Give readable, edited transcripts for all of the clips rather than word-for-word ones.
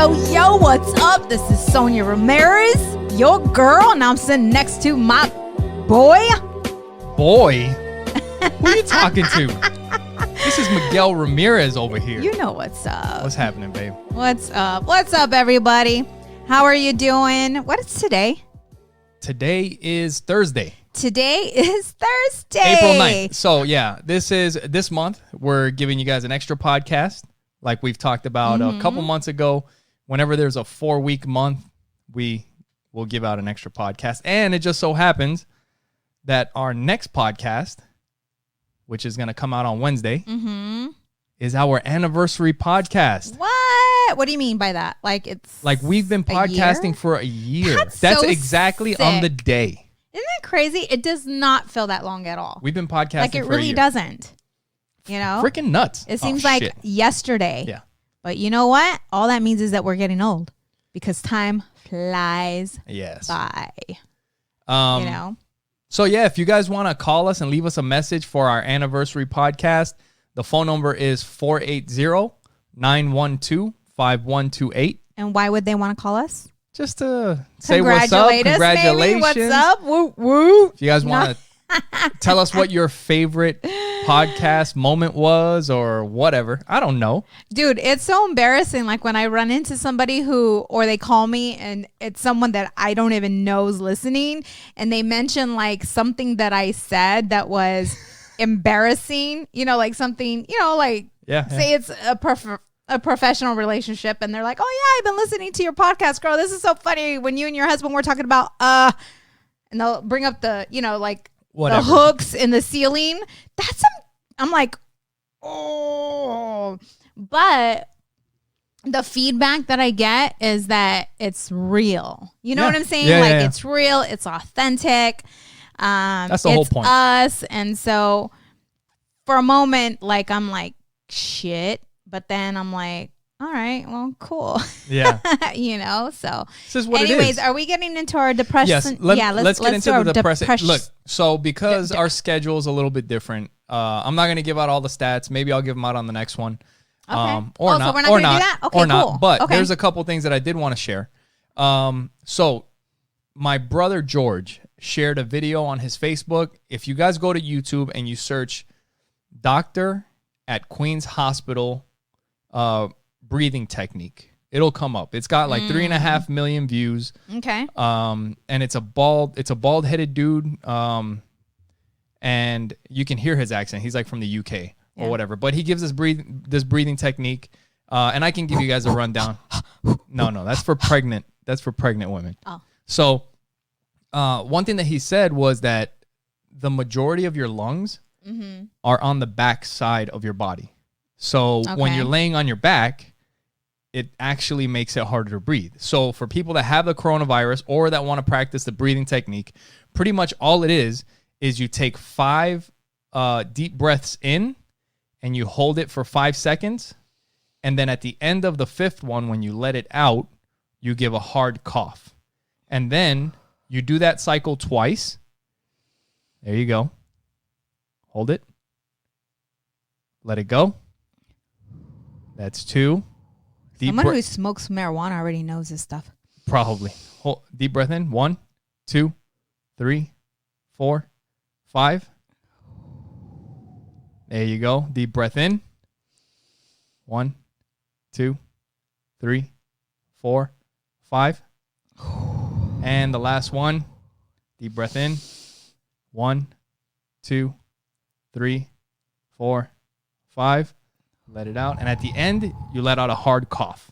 Yo, what's up? This is Sonja Ramirez, your girl, and I'm sitting next to my boy. Boy? Who are you talking to? This is Miguel Ramirez over here. You know what's up. What's happening, babe? What's up? What's up, everybody? How are you doing? What is today? Today is Thursday. Today is Thursday. April 9th. So, yeah, this month, we're giving you guys an extra podcast. Like we've talked about a couple months ago, whenever there's a 4-week month, we will give out an extra podcast. And it just so happens that our next podcast, which is going to come out on Wednesday, is our anniversary podcast. What? What do you mean by that? Like it's like we've been podcasting for a year. That's so exactly sick. On the day. Isn't that crazy? It does not feel that long at all. We've been podcasting like it for a really year. doesn't. You know? Freaking nuts. It seems like shit. yesterday. Yeah. But you know what? All that means is that we're getting old because time flies by. You know? So, yeah, if you guys want to call us and leave us a message for our anniversary podcast, the phone number is 480-912-5128. And why would they want to call us? Just to say what's up. Congratulations. What's up? Woo, woo. If you guys want to tell us what your favorite podcast moment was or whatever. I don't know. Dude, it's so embarrassing. Like when I run into somebody or they call me and it's someone that I don't even know is listening and they mention like something that I said that was embarrassing, you know, like something, you know, like say it's a professional relationship and they're like, oh yeah, I've been listening to your podcast, girl. This is so funny when you and your husband were talking about, and they'll bring up the, you know, like, whatever. The hooks in the ceiling. I'm like, oh. But the feedback that I get is that it's real. You know what I'm saying? It's real. It's authentic. That's the whole point. Us. And so for a moment, like, I'm like, shit. But then I'm like, all right, well, cool. Yeah. You know, so. This is what anyways, it is. are we getting into our depression? Yes, let's get into the depression. Look, so because our schedule is a little bit different, I'm not going to give out all the stats. Maybe I'll give them out on the next one. Okay. Or so we're not going to do that? Okay, or cool. not. But there's a couple things that I did want to share. So my brother George shared a video on his Facebook. If you guys go to YouTube and you search Doctor at Queen's Hospital breathing technique, it'll come up. It's got like 3.5 million views. Okay. And it's a bald-headed dude. And you can hear his accent. He's like from the UK or whatever. But he gives this breathing technique. And I can give you guys a rundown. No, that's for pregnant. That's for pregnant women. Oh. So one thing that he said was that the majority of your lungs are on the back side of your body. So when you're laying on your back, it actually makes it harder to breathe. So for people that have the coronavirus or that want to practice the breathing technique, pretty much all it is you take 5 deep breaths in and you hold it for 5 seconds. And then at the end of the 5th one, when you let it out, you give a hard cough. And then you do that cycle twice. There you go. Hold it. Let it go. That's 2. Someone who smokes marijuana already knows this stuff. Probably. Deep breath in. 1, 2, 3, 4, 5. There you go. Deep breath in. 1, 2, 3, 4, 5. And the last one. Deep breath in. 1, 2, 3, 4, 5. Let it out. And at the end, you let out a hard cough.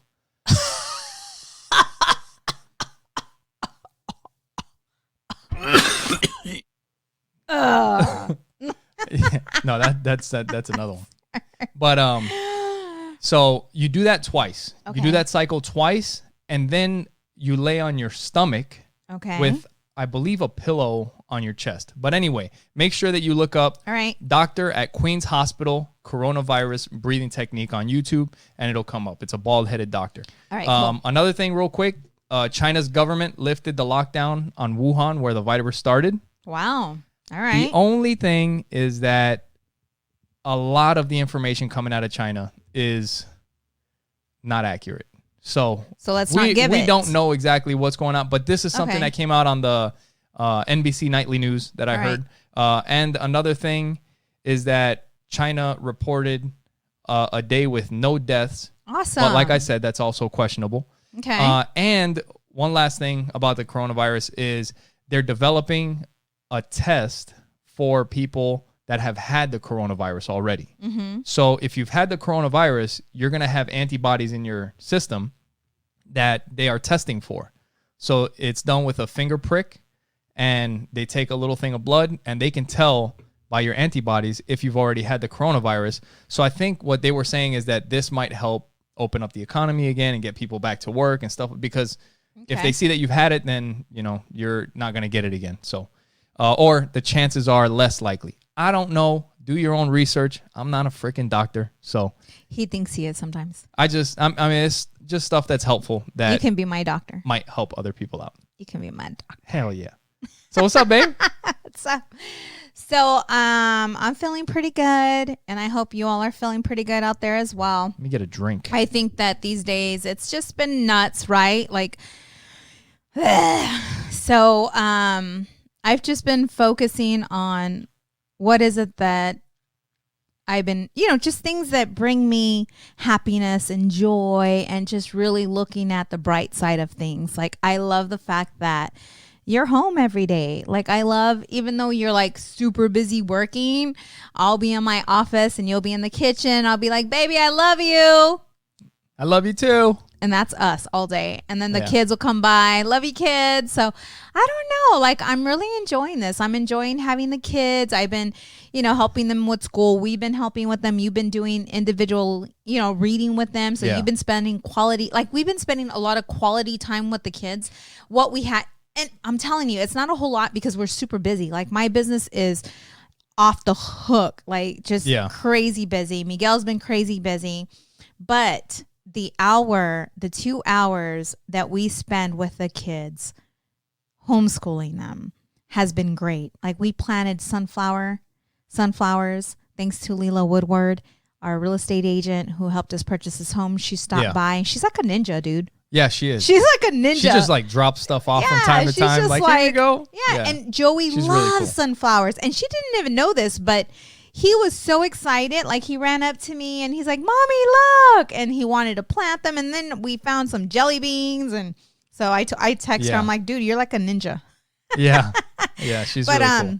No, that's another one. But so you do that twice. Okay. You do that cycle twice, and then you lay on your stomach with, I believe, a pillow on your chest. But anyway, make sure that you look up Doctor at Queen's Hospital coronavirus breathing technique on YouTube, and it'll come up. It's a bald-headed doctor. All right, cool. Another thing real quick, China's government lifted the lockdown on Wuhan where the virus started. Wow. All right. The only thing is that a lot of the information coming out of China is not accurate. So let's not give it. We don't know exactly what's going on, but this is something that came out on the NBC Nightly News that I heard. And another thing is that China reported a day with no deaths. Awesome. But like I said, that's also questionable. Okay. And one last thing about the coronavirus is they're developing a test for people that have had the coronavirus already. Mm-hmm. So if you've had the coronavirus, you're going to have antibodies in your system that they are testing for. So it's done with a finger prick, and they take a little thing of blood, and they can tell by your antibodies if you've already had the coronavirus. So I think what they were saying is that this might help open up the economy again and get people back to work and stuff, because if they see that you've had it, then, you know, you're not going to get it again. So, or the chances are less likely. I don't know. Do your own research. I'm not a freaking doctor. So he thinks he is sometimes. I mean, it's just stuff that's helpful that you can be my doctor. Might help other people out. You can be my doctor. Hell yeah. So what's up, babe? What's up? So I'm feeling pretty good, and I hope you all are feeling pretty good out there as well. Let me get a drink. I think that these days it's just been nuts, right? Like, so I've just been focusing on what is it that I've been, you know, just things that bring me happiness and joy, and just really looking at the bright side of things. Like, I love the fact that you're home every day. Like, I love, even though you're like super busy working, I'll be in my office and you'll be in the kitchen. I'll be like, baby, I love you. I love you too. And that's us all day. And then the kids will come by. Love you, kids. So I don't know. Like, I'm really enjoying this. I'm enjoying having the kids. I've been, you know, helping them with school. We've been helping with them. You've been doing individual, you know, reading with them. So you've been spending we've been spending a lot of quality time with the kids. What we had, and I'm telling you, it's not a whole lot because we're super busy. Like, my business is off the hook, like just crazy busy. Miguel's been crazy busy, but the 2 hours that we spend with the kids homeschooling them has been great. Like, we planted sunflowers thanks to Leela Woodward, our real estate agent who helped us purchase this home. She stopped by, and she's like a ninja, dude. Yeah, she is. She's like a ninja. She just like drops stuff off from time to time. Like, here you go. Yeah, and Joey loves really cool. sunflowers. And she didn't even know this, but he was so excited. Like, he ran up to me and he's like, Mommy, look. And he wanted to plant them. And then we found some jelly beans. And so I text her. I'm like, dude, you're like a ninja. Yeah. Yeah, she's really cool.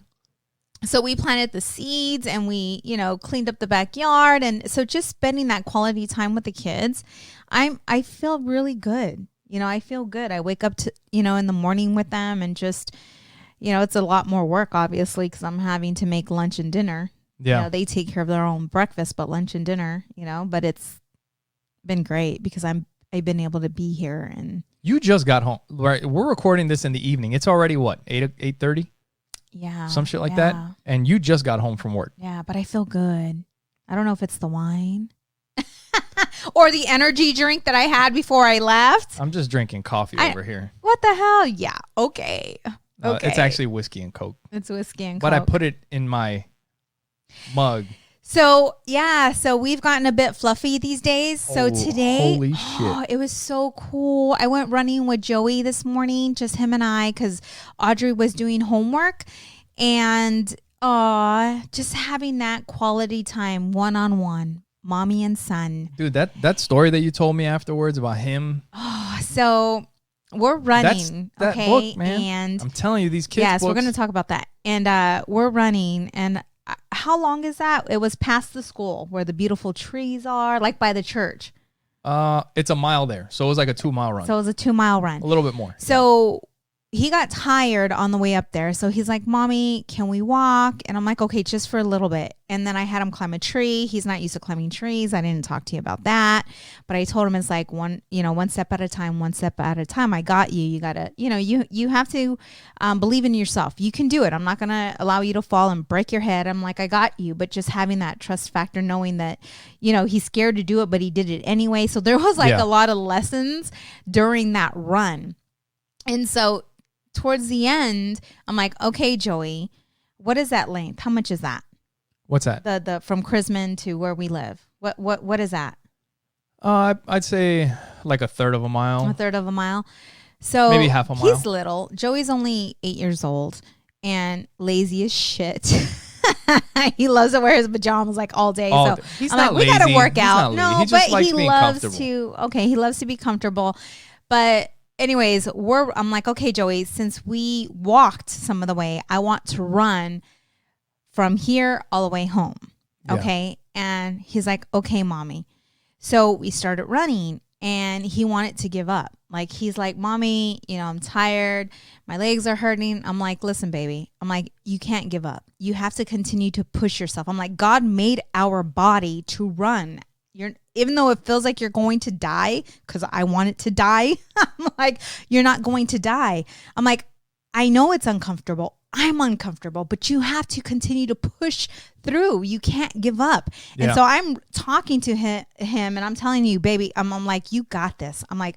So we planted the seeds, and we, you know, cleaned up the backyard. And so just spending that quality time with the kids, I feel really good. You know, I feel good. I wake up to, you know, in the morning with them, and just, you know, it's a lot more work, obviously, because I'm having to make lunch and dinner. Yeah. You know, they take care of their own breakfast, but lunch and dinner, you know, but it's been great because I've been able to be here. And you just got home, right? We're recording this in the evening. It's already what, 8:30? Yeah. Some shit like that. And you just got home from work. Yeah, but I feel good. I don't know if it's the wine or the energy drink that I had before I left. I'm just drinking coffee over here. What the hell? Yeah. Okay. It's actually whiskey and Coke. It's whiskey and Coke. But I put it in my mug. So, yeah. So we've gotten a bit fluffy these days. So today, holy shit. It was so cool. I went running with Joey this morning, just him and I, because Audrey was doing homework. And just having that quality time, one-on-one, mommy and son. Dude, that story that you told me afterwards about him. Oh, so we're running. That okay. book, man. And I'm telling you, these kids. Yes, we're going to talk about that. And we're running. And how long is that? It was past the school where the beautiful trees are, like by the church. It's a mile there. So it was like a 2-mile run. So it was a 2-mile run. A little bit more. So he got tired on the way up there. So he's like, Mommy, can we walk? And I'm like, okay, just for a little bit. And then I had him climb a tree. He's not used to climbing trees. I didn't talk to you about that. But I told him it's like one step at a time, one step at a time. I got you. You got to, you have to believe in yourself. You can do it. I'm not going to allow you to fall and break your head. I'm like, I got you. But just having that trust factor, knowing that, he's scared to do it, but he did it anyway. So there was a lot of lessons during that run. And so towards the end, I'm like, okay, Joey, what is that length? How much is that? What's that? The from Chrisman to where we live. What is that? I'd say like a third of a mile. A third of a mile. So maybe half a mile. He's little. Joey's only 8 years old and lazy as shit. He loves to wear his pajamas like all day. So he's I'm not like, we lazy. gotta work He's out. not lazy. No, He just but likes he being loves comfortable. to. Okay, he loves to be comfortable. But anyways, I'm like, okay, Joey, since we walked some of the way, I want to run from here all the way home. Okay, and he's like, okay, mommy. So we started running, and he wanted to give up. Like, he's like, mommy, I'm tired. My legs are hurting. I'm like, listen, baby. I'm like, you can't give up. You have to continue to push yourself. I'm like, God made our body to run. Even though it feels like you're going to die, because I want it to die. I'm like, you're not going to die. I'm like, I know it's uncomfortable. I'm uncomfortable, but you have to continue to push through. You can't give up. Yeah. And so I'm talking to him and I'm telling you, baby, I'm like, you got this. I'm like,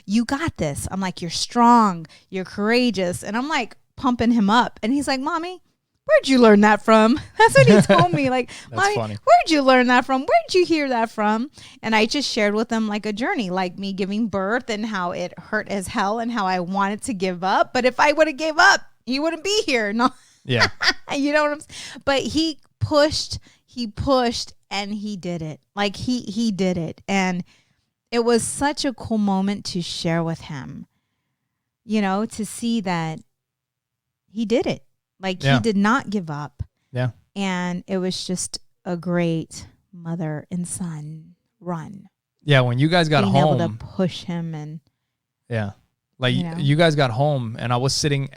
you got this. I'm like, you're strong, you're courageous. And I'm like pumping him up. And he's like, mommy, where'd you learn that from? That's what he told me. Like, mommy, funny. Where'd you learn that from? Where'd you hear that from? And I just shared with him like a journey, like me giving birth and how it hurt as hell and how I wanted to give up. But if I would have gave up, he wouldn't be here. No. Yeah. You know what I'm saying? But he pushed, and he did it. Like he did it. And it was such a cool moment to share with him, to see that he did it. Like he did not give up. Yeah. And it was just a great mother and son run. Yeah. When you guys got being home. able to push him and. Yeah. Like you guys got home and I was sitting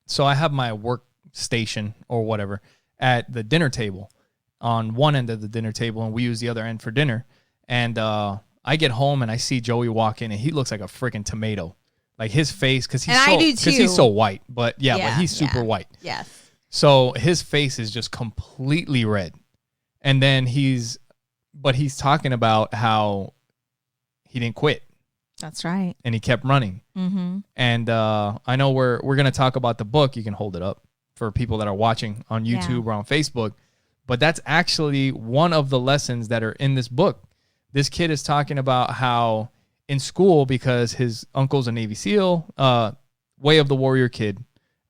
so I have my workstation or whatever at the dinner table on one end of the dinner table and we use the other end for dinner. And I get home and I see Joey walk in and he looks like a freaking tomato. Like his face, because he's so white. But but he's super white. Yes. So his face is just completely red. And then he's talking about how he didn't quit. That's right. And he kept running. Mm-hmm. And I know we're going to talk about the book. You can hold it up for people that are watching on YouTube or on Facebook. But that's actually one of the lessons that are in this book. This kid is talking about how in school, because his uncle's a Navy SEAL, Way of the Warrior Kid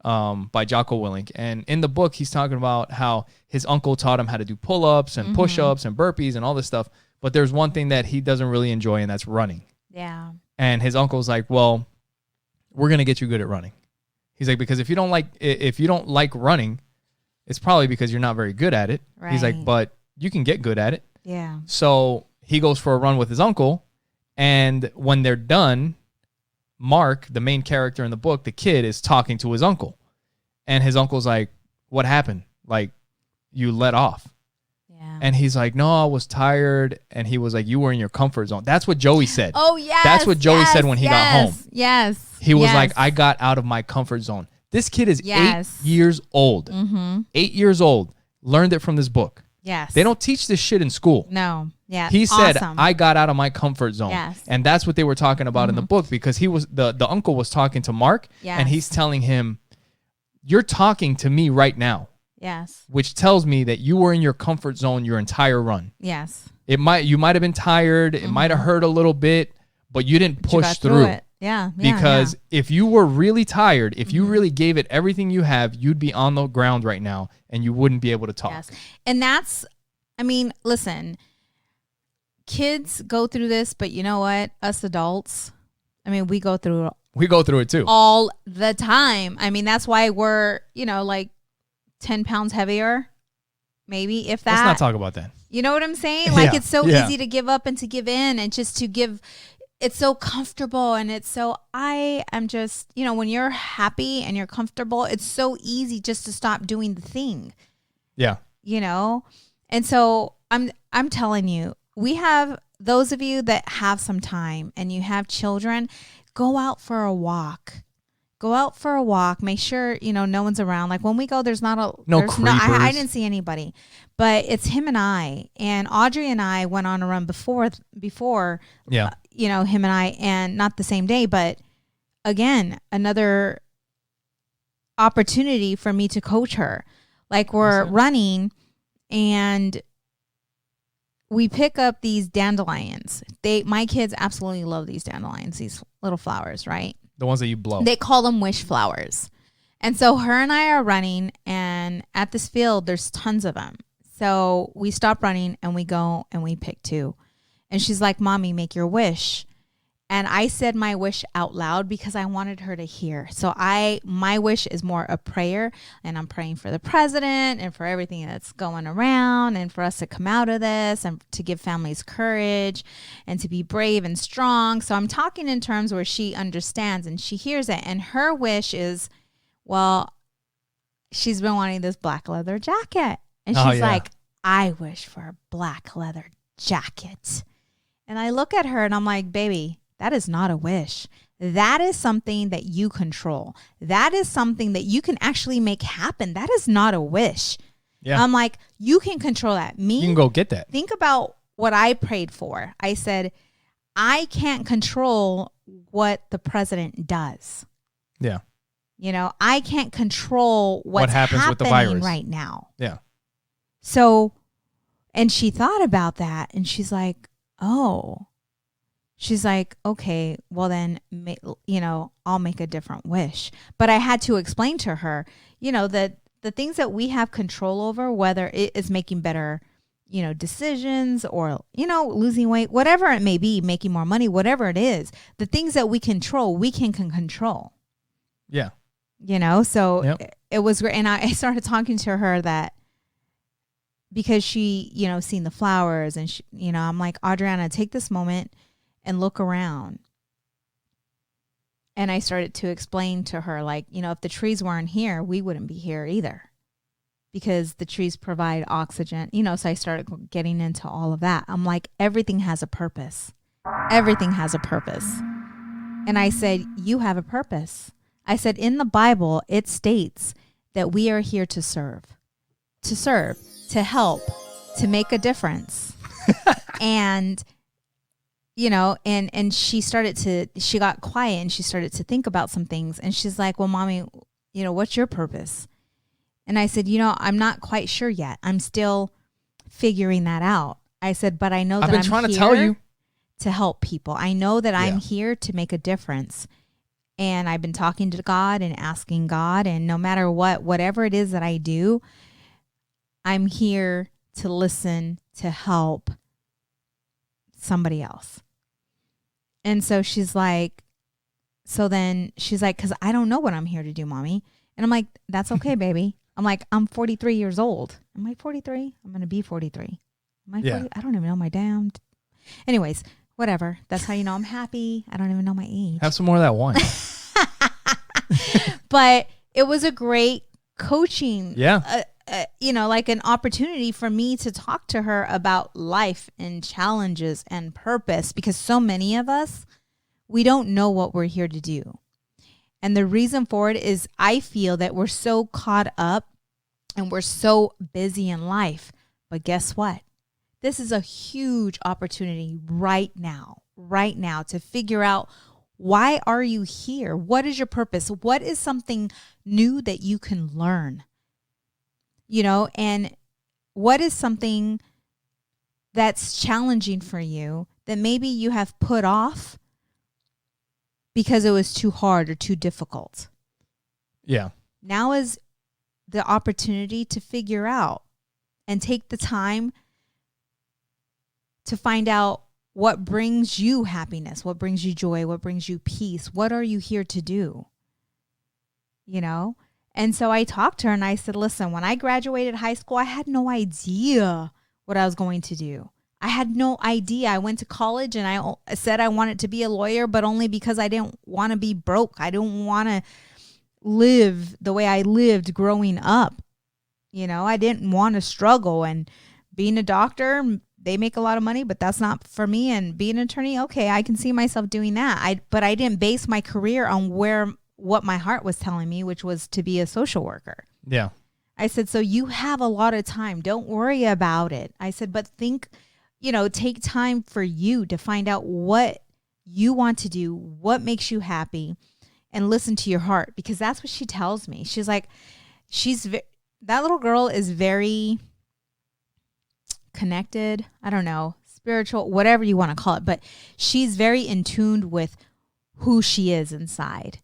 by Jocko Willink. And in the book, he's talking about how his uncle taught him how to do pull-ups and push-ups and burpees and all this stuff. But there's one thing that he doesn't really enjoy, and that's running. Yeah. And his uncle's like, well, we're going to get you good at running. He's like, because if you don't like running, it's probably because you're not very good at it. Right. He's like, but you can get good at it. Yeah. So he goes for a run with his uncle. And when they're done, Mark, the main character in the book, the kid, is talking to his uncle. And his uncle's like, what happened? Like, you let off. Yeah. And he's like, no, I was tired. And he was like, you were in your comfort zone. That's what Joey said. Oh, yes. That's what Joey said when he got home. Yes. He was like, I got out of my comfort zone. This kid is 8 years old. Mm-hmm. 8 years old. Learned it from this book. Yes. They don't teach this shit in school. No. Yeah. He said, I got out of my comfort zone. Yes. And that's what they were talking about in the book, because he was the uncle was talking to Mark and he's telling him, you're talking to me right now. Yes. Which tells me that you were in your comfort zone your entire run. Yes. You might have been tired. It might have hurt a little bit, but you didn't push through it. Yeah. Because if you were really tired, if you really gave it everything you have, you'd be on the ground right now and you wouldn't be able to talk. Yes. And listen, kids go through this, but you know what? Us adults, we go through it too. All the time. That's why we're, like 10 pounds heavier, maybe, if that. Let's not talk about that. You know what I'm saying? Like, it's so easy to give up and to give in and just to give. It's so comfortable, and I am just, when you're happy and you're comfortable, it's so easy just to stop doing the thing. Yeah. And so I'm telling you, we have those of you that have some time and you have children, go out for a walk. Go out for a walk. Make sure, no one's around. Like when we go, there's no creepers. I didn't see anybody, but it's him and I, and Audrey and I went on a run before, him and I, and not the same day, but again, another opportunity for me to coach her. Like we're running and we pick up these dandelions. My kids absolutely love these dandelions, these little flowers, right? The ones that you blow. They call them wish flowers. And so her and I are running, and at this field, there's tons of them. So we stop running and we go and we pick 2. And she's like, Mommy, make your wish. And I said my wish out loud because I wanted her to hear. So my wish is more a prayer, and I'm praying for the president and for everything that's going around, and for us to come out of this and to give families courage and to be brave and strong. So I'm talking in terms where she understands and she hears it. And her wish is, well, she's been wanting this black leather jacket. And she's like, I wish for a black leather jacket. And I look at her and I'm like, baby, that is not a wish. That is something that you control. That is something that you can actually make happen. That is not a wish. Yeah. I'm like, you can control that. You can go get that. Think about what I prayed for. I said, I can't control what the president does. Yeah. You know, I can't control what happens with the virus right now. Yeah. So, and she thought about that and she's like, oh. She's like, okay, well then, I'll make a different wish. But I had to explain to her, that the things that we have control over, whether it is making better, decisions or, losing weight, whatever it may be, making more money, whatever it is, the things that we control, we can control. Yeah. So it was great. And I started talking to her that because she, seen the flowers and she, I'm like, Adriana, take this moment and look around. And I started to explain to her, like, if the trees weren't here, we wouldn't be here either, because the trees provide oxygen, so I started getting into all of that. I'm like, everything has a purpose. Everything has a purpose. And I said, you have a purpose. I said, in the Bible, it states that we are here to serve, to help, to make a difference. And and she got quiet and she started to think about some things. And she's like, well, Mommy, what's your purpose? And I said, I'm not quite sure yet. I'm still figuring that out. I said, but I know that I'm trying to tell you to help people. I know that I'm here to make a difference. And I've been talking to God and asking God. And no matter whatever it is that I do, I'm here to listen, to help somebody else. And so she's like, because I don't know what I'm here to do, Mommy. And I'm like, that's okay, baby. I'm like, I'm 43 years old. Am I 43? I'm going to be 43. Am I 40? I don't even know my damn. Anyways, whatever. That's how you know I'm happy. I don't even know my age. Have some more of that wine. But it was a great coaching. Yeah. Like an opportunity for me to talk to her about life and challenges and purpose, because so many of us, we don't know what we're here to do. And the reason for it is I feel that we're so caught up and we're so busy in life. But guess what? This is a huge opportunity right now to figure out, why are you here? What is your purpose? What is something new that you can learn? And what is something that's challenging for you that maybe you have put off because it was too hard or too difficult? Yeah. Now is the opportunity to figure out and take the time to find out what brings you happiness, what brings you joy, what brings you peace. What are you here to do? And so I talked to her and I said, listen, when I graduated high school, I had no idea what I was going to do. I had no idea. I went to college and I said I wanted to be a lawyer, but only because I didn't want to be broke. I didn't want to live the way I lived growing up. I didn't want to struggle. And being a doctor, they make a lot of money, but that's not for me. And being an attorney, okay, I can see myself doing that. But I didn't base my career on what my heart was telling me, which was to be a social worker. Yeah. I said, so you have a lot of time. Don't worry about it. I said, but think, take time for you to find out what you want to do, what makes you happy, and listen to your heart, because that's what she tells me. She's like, that little girl is very connected. I don't know, spiritual, whatever you want to call it. But she's very in tune with who she is inside.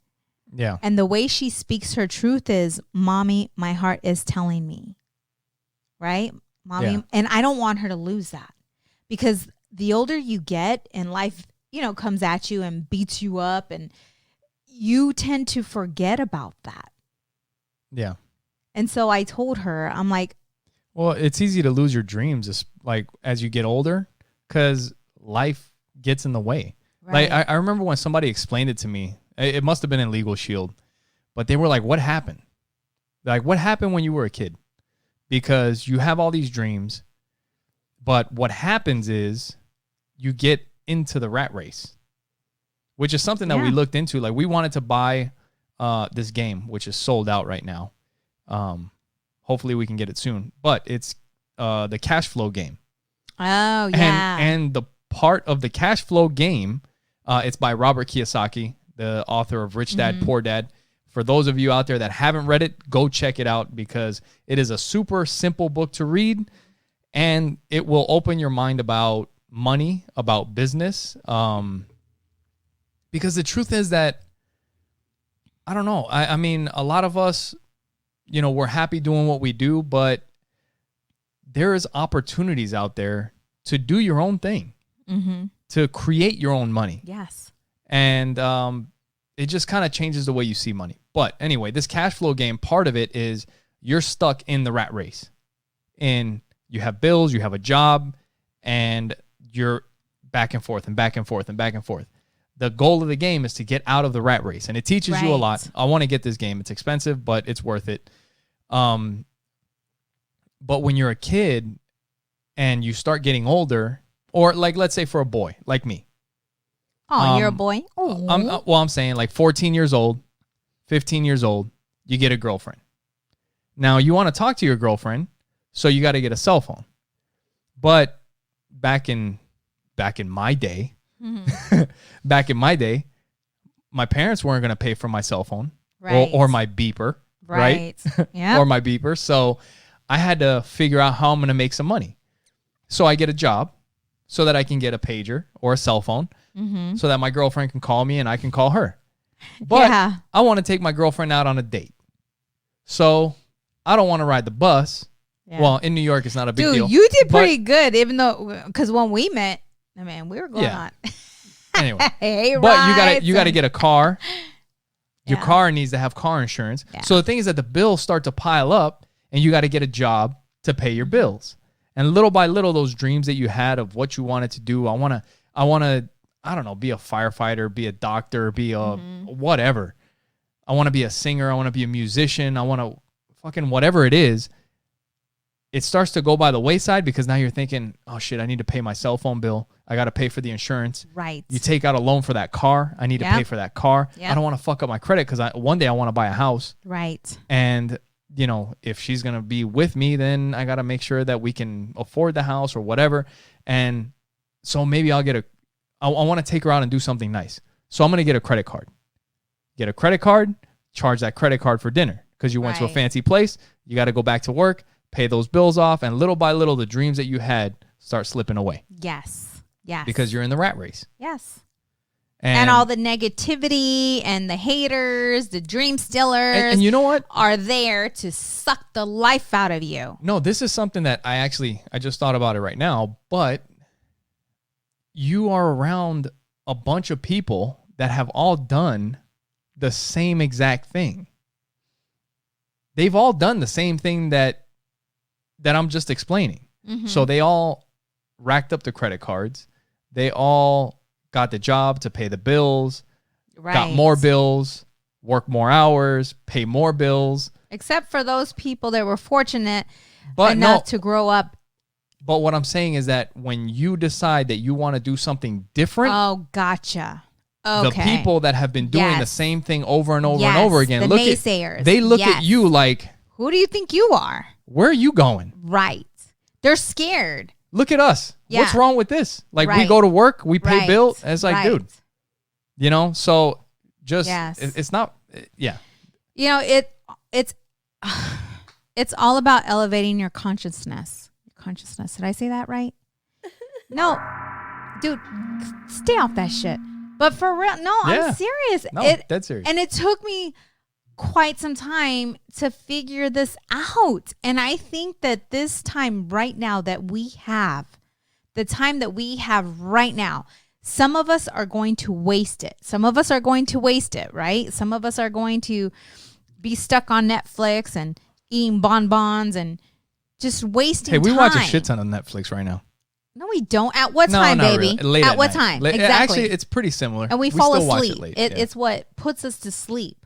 Yeah. And the way she speaks her truth is, Mommy, my heart is telling me. Right? Mommy. Yeah. And I don't want her to lose that, because the older you get and life, comes at you and beats you up, and you tend to forget about that. Yeah. And so I told her, I'm like, well, it's easy to lose your dreams as you get older, because life gets in the way. right. Like I remember when somebody explained it to me, it must have been in Legal Shield, but they were like, what happened? Like, what happened when you were a kid? Because you have all these dreams, but what happens is you get into the rat race, which is something that we looked into. Like, we wanted to buy this game, which is sold out right now. Hopefully we can get it soon, but it's the cash flow game. Oh, yeah. And the part of the cash flow game, it's by Robert Kiyosaki, the author of Rich Dad, Poor Dad. For those of you out there that haven't read it, go check it out, because it is a super simple book to read, and it will open your mind about money, about business. Because the truth is that, I don't know. I mean, a lot of us, we're happy doing what we do, but there is opportunities out there to do your own thing, to create your own money. Yes. And it just kind of changes the way you see money. But anyway, this cash flow game, part of it is you're stuck in the rat race. And you have bills, you have a job, and you're back and forth and back and forth and back and forth. The goal of the game is to get out of the rat race, and it teaches you a lot. I want to get this game. It's expensive, but it's worth it. But when you're a kid and you start getting older, or like, let's say for a boy like me. Oh, you're a boy? Oh. I'm saying like 14 years old, 15 years old, you get a girlfriend. Now, you want to talk to your girlfriend, so you got to get a cell phone. But back in my day, my parents weren't going to pay for my cell phone, or my beeper, right? Yeah. Or my beeper. So I had to figure out how I'm going to make some money. So I get a job so that I can get a pager or a cell phone, so that my girlfriend can call me and I can call her. But I want to take my girlfriend out on a date. So I don't want to ride the bus. Yeah. Well, in New York, it's not a big deal. Dude, you did pretty good, even though, because when we met, I mean, we were going on. Anyway, but you got to get a car. Your car needs to have car insurance. Yeah. So the thing is that the bills start to pile up, and you got to get a job to pay your bills. And little by little, those dreams that you had of what you wanted to do, I want to, I don't know, be a firefighter, be a doctor, be a whatever. I want to be a singer. I want to be a musician. I want to fucking whatever it is. It starts to go by the wayside, because now you're thinking, oh shit, I need to pay my cell phone bill. I got to pay for the insurance. Right. You take out a loan for that car. I need to pay for that car. Yep. I don't want to fuck up my credit, because one day I want to buy a house. Right. And, if she's going to be with me, then I got to make sure that we can afford the house or whatever. And so maybe I want to take her out and do something nice. So I'm going to get a credit card. Get a credit card, charge that credit card for dinner, because you went to a fancy place. You got to go back to work, pay those bills off, and little by little, the dreams that you had start slipping away. Yes. Yes. Because you're in the rat race. Yes. And all the negativity and the haters, the dream stealers. And you know what? Are there to suck the life out of you. No, this is something that I just thought about it right now, but you are around a bunch of people that have all done the same exact thing. They've all done the same thing that I'm just explaining. So they all racked up the credit cards. They all got the job to pay the bills, got more bills, work more hours, pay more bills. Except for those people that were fortunate enough to grow up. But what I'm saying is that when you decide that you want to do something different. Oh, gotcha. Okay. The people that have been doing the same thing over and over and over again. The naysayers. They look at you like, who do you think you are? Where are you going? Right. They're scared. Look at us. Yeah. What's wrong with this? Like, we go to work, we pay bills. And it's like, dude, so just, it's not, it's all about elevating your consciousness. consciousness. Did I say that right? No, dude, stay off that shit. But for real, no, I'm serious. No, that's serious. And it took me quite some time to figure this out. And I think that this time right now that we have, the time that we have right now, some of us are going to waste it. Some of us are going to waste it, right? Some of us are going to be stuck on Netflix and eating bonbons and just wasting time. Hey, we watch a shit ton of Netflix right now. No, we don't. At what time, baby? Really. Late at what night. time? Exactly. Actually, it's pretty similar. And we fall still asleep. Watch it late. It's what puts us to sleep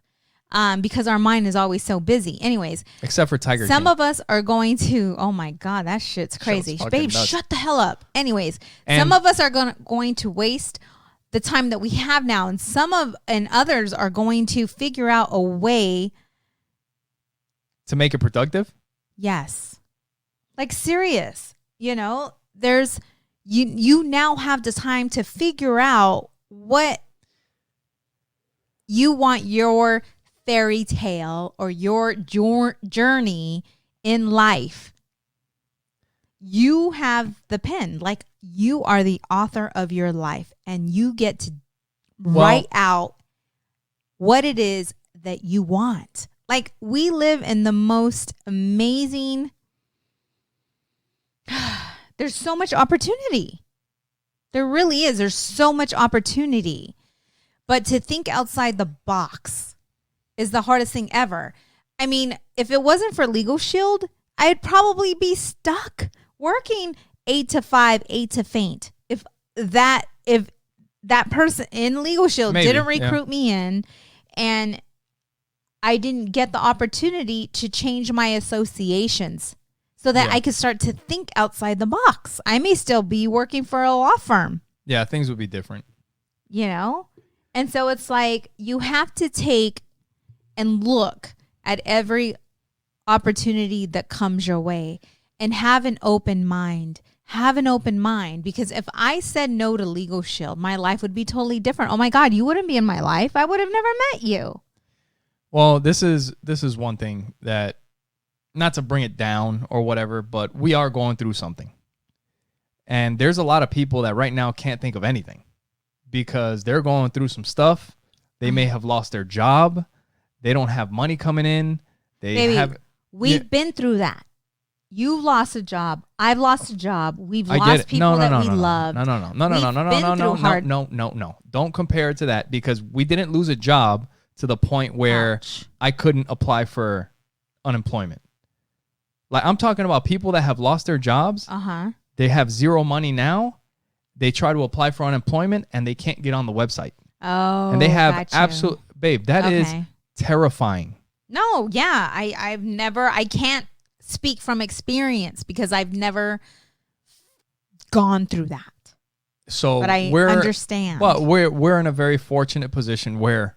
because our mind is always so busy. Anyways. Except for Tiger Some King. of us are going to, oh my God, that shit's crazy. Babe, nuts. Shut the hell up. Anyways, some of us are going to waste the time that we have now. And others are going to figure out a way. To make it productive? Yes. Like serious. You know, there's you now have the time to figure out what you want your fairy tale or your journey in life. You have the pen, like you are the author of your life, and you get to write out what it is that you want. Like we live in the most amazing. There's so much opportunity. There really is. There's so much opportunity. But to think outside the box is the hardest thing ever. I mean, if it wasn't for Legal Shield, I'd probably be stuck working 8 to 5, 8 to faint. If that person in Legal Shield didn't recruit me in, and I didn't get the opportunity to change my associations so that I could start to think outside the box. I may still be working for a law firm. Yeah, things would be different. You know? And so it's like you have to take and look at every opportunity that comes your way and have an open mind. Have an open mind, because if I said no to Legal Shield, my life would be totally different. Oh my God, you wouldn't be in my life. I would have never met you. Well, this is one thing that, not to bring it down or whatever, but we are going through something. And there's a lot of people that right now can't think of anything because they're going through some stuff. They may have lost their job. They don't have money coming in. We've been through that. You lost a job. I've lost a job. We've lost people that we loved. No. Don't compare it to that, because we didn't lose a job to the point where I couldn't apply for unemployment. Like, I'm talking about people that have lost their jobs. They have zero money now. They try to apply for unemployment and they can't get on the website. Oh, and they have babe, that is terrifying. No, yeah. I can't speak from experience because I've never gone through that. So but I understand. Well, we're in a very fortunate position where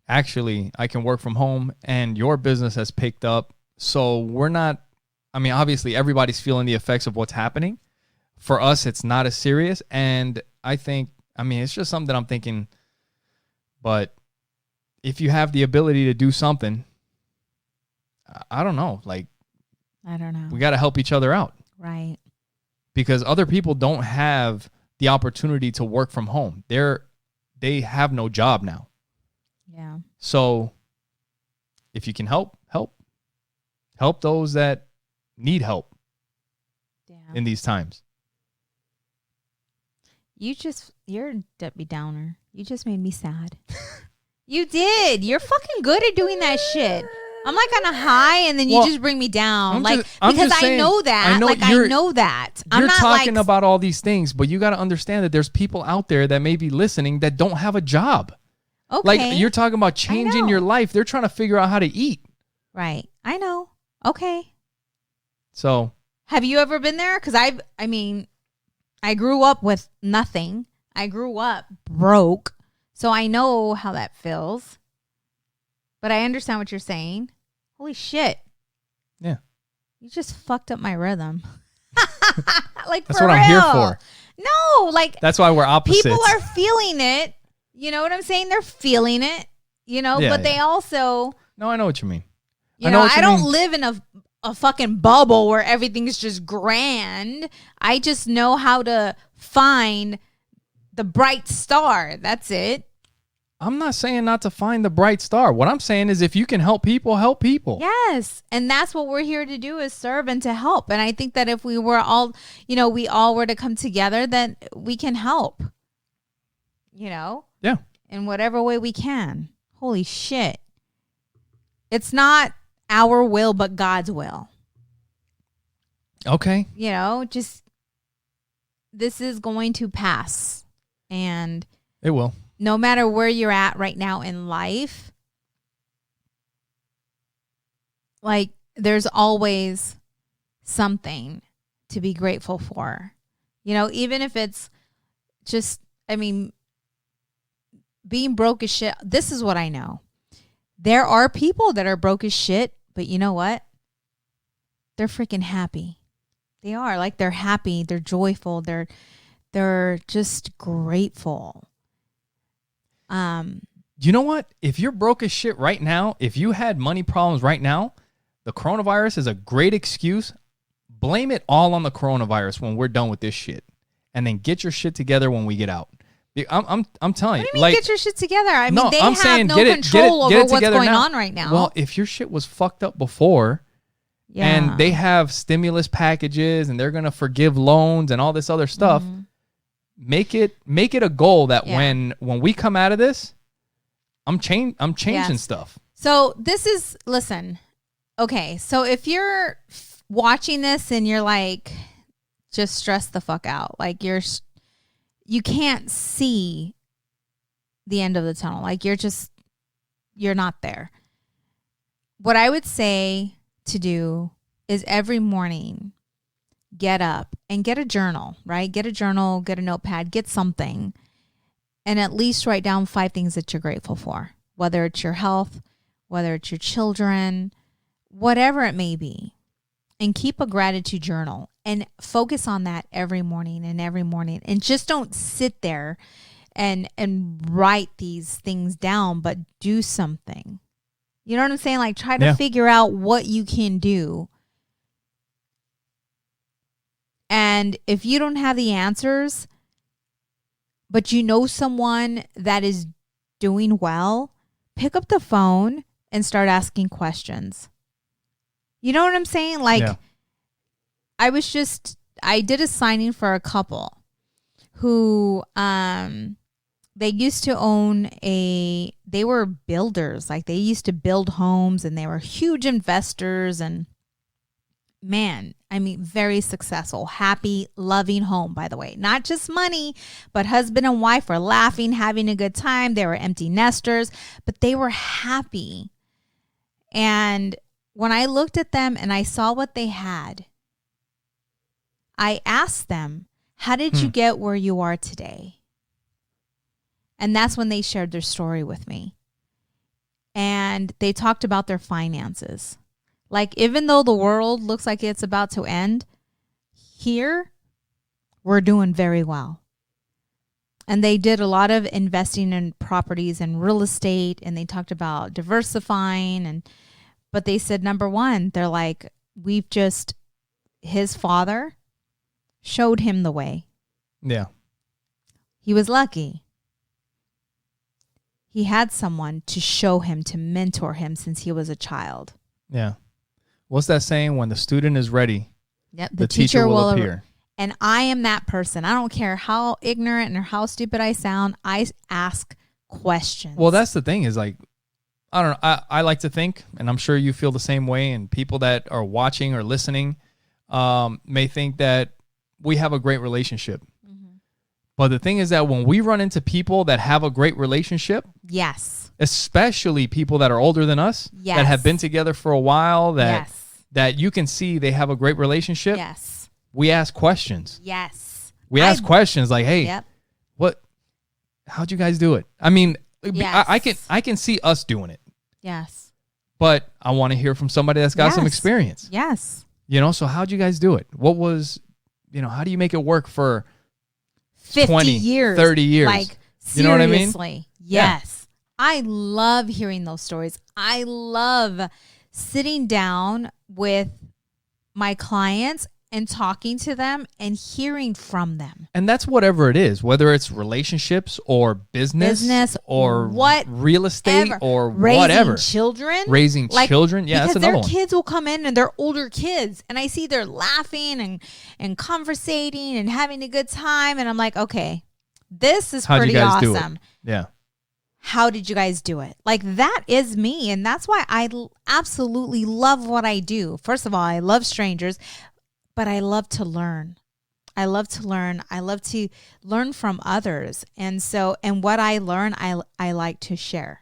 actually I can work from home and your business has picked up. So we're not, I mean, obviously everybody's feeling the effects of what's happening. For us, it's not as serious. And I think, I mean, it's just something that I'm thinking, but if you have the ability to do something, I don't know. Like, I don't know. We got to help each other out. Right. Because other people don't have the opportunity to work from home. They have no job now. Yeah. So if you can help those that need help in these times. You're a Debbie Downer. You just made me sad. You did. You're fucking good at doing that shit. I'm like on a high, and then you just bring me down. Because I know that. I know that. You're talking about all these things, but you got to understand that there's people out there that may be listening that don't have a job. Okay. Like, you're talking about changing your life. They're trying to figure out how to eat. Right. I know. Okay. So. Have you ever been there? Because I grew up with nothing. I grew up broke. So I know how that feels. But I understand what you're saying. Holy shit. Yeah. You just fucked up my rhythm. Like, that's what I'm here for. No, like, that's why we're opposites. People are feeling it. You know what I'm saying? They're feeling it, but they also. No, I know what you mean. I don't live in a fucking bubble where everything's just grand. I just know how to find the bright star. That's it. I'm not saying not to find the bright star. What I'm saying is if you can help people, help people. Yes. And that's what we're here to do, is serve and to help. And I think that if we were all, we all were to come together, then we can help, Yeah. in whatever way we can. Holy shit. It's not our will, but God's will. Okay. Just this is going to pass. And it will. No matter where you're at right now in life, like, there's always something to be grateful for. Even if it's just, being broke as shit. This is what I know. There are people that are broke as shit, but you know what? They're freaking happy. They are. Like, they're happy. They're joyful. They're just grateful. You know what? If you're broke as shit right now, if you had money problems right now, the coronavirus is a great excuse. Blame it all on the coronavirus when we're done with this shit, and then get your shit together when we get out. I'm telling you. What do you mean, get your shit together? They have saying, no control over what's going on right now. Well, if your shit was fucked up before, and they have stimulus packages and they're gonna forgive loans and all this other stuff, make it a goal that when we come out of this, I'm changing stuff. So listen. Okay, so if you're watching this and you're like, just stressed the fuck out, like you can't see the end of the tunnel. Like, you're not there. What I would say to do is every morning get up and get a journal, right? Get a journal, get a notepad, get something, and at least write down 5 things that you're grateful for, whether it's your health, whether it's your children, whatever it may be. And keep a gratitude journal and focus on that every morning. And just don't sit there and write these things down, but do something. You know what I'm saying? Like, try to figure out what you can do. And if you don't have the answers, but you know someone that is doing well, pick up the phone and start asking questions. You know what I'm saying? Like, I did a signing for a couple who, they used to they were builders. Like, they used to build homes, and they were huge investors, and very successful, happy, loving home, by the way. Not just money, but husband and wife were laughing, having a good time. They were empty nesters, but they were happy. And when I looked at them and I saw what they had, I asked them, how did you get where you are today? And that's when they shared their story with me. And they talked about their finances. Like, even though the world looks like it's about to end, here, we're doing very well. And they did a lot of investing in properties and real estate, and they talked about diversifying. But they said, number one, they're like, his father showed him the way. Yeah. He was lucky. He had someone to show him, to mentor him since he was a child. Yeah. What's that saying? When the student is ready, the teacher will appear. And I am that person. I don't care how ignorant or how stupid I sound. I ask questions. Well, that's the thing is, like, I don't know. I like to think, and I'm sure you feel the same way, and people that are watching or listening may think that we have a great relationship. But the thing is that when we run into people that have a great relationship, yes, especially people that are older than us, yes, that have been together for a while, that you can see they have a great relationship. Yes. We ask questions. Yes. We ask questions like, hey, how'd you guys do it? I mean, yes, I can see us doing it. Yes. But I want to hear from somebody that's got some experience. Yes. So how'd you guys do it? What was, how do you make it work for 50 20, years, 30 years? Like, seriously. You know what I mean? Yes. Yeah. I love hearing those stories. I love sitting down with my clients and talking to them and hearing from them. And that's whatever it is, whether it's relationships or business or real estate or whatever. Raising children. Yeah, that's another one. Because their kids will come in and they're older kids. And I see they're laughing and conversating and having a good time. And I'm like, okay, this is pretty awesome. Yeah. How did you guys do it? Like, that is me. And that's why I absolutely love what I do. First of all, I love strangers. But I love to learn. I love to learn. I love to learn from others. And what I learn, I like to share.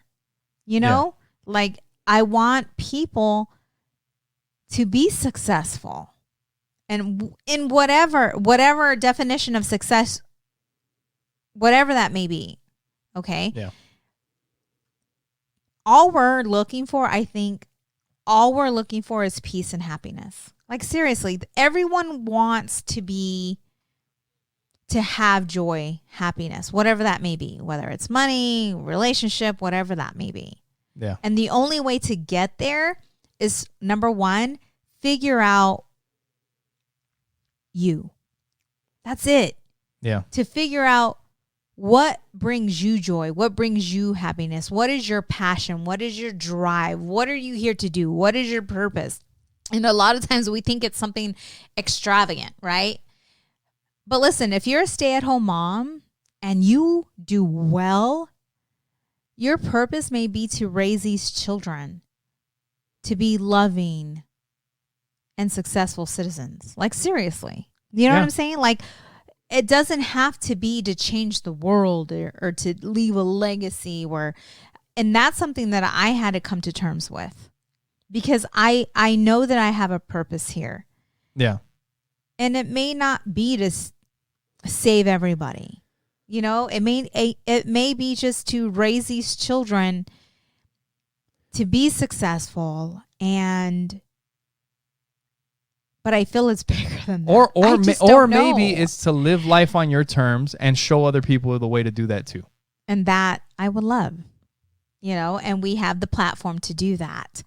You know, like, I want people to be successful. And in whatever definition of success, whatever that may be. Okay. Yeah. All we're looking for is peace and happiness. Like, seriously, everyone wants to have joy, happiness, whatever that may be, whether it's money, relationship, whatever that may be. Yeah. And the only way to get there is, number one, figure out you. That's it. Yeah. To figure out what brings you joy, what brings you happiness, what is your passion, what is your drive, what are you here to do, what is your purpose? And a lot of times we think it's something extravagant, right? But listen, if you're a stay-at-home mom and you do well, your purpose may be to raise these children to be loving and successful citizens. Like, seriously. You know what I'm saying? Like, it doesn't have to be to change the world or to leave a legacy and that's something that I had to come to terms with. Because I know that I have a purpose here. Yeah. And it may not be to save everybody. You know, it may be just to raise these children to be successful, but I feel it's bigger than that. Or maybe it's to live life on your terms and show other people the way to do that too. And that I would love. You know, and we have the platform to do that.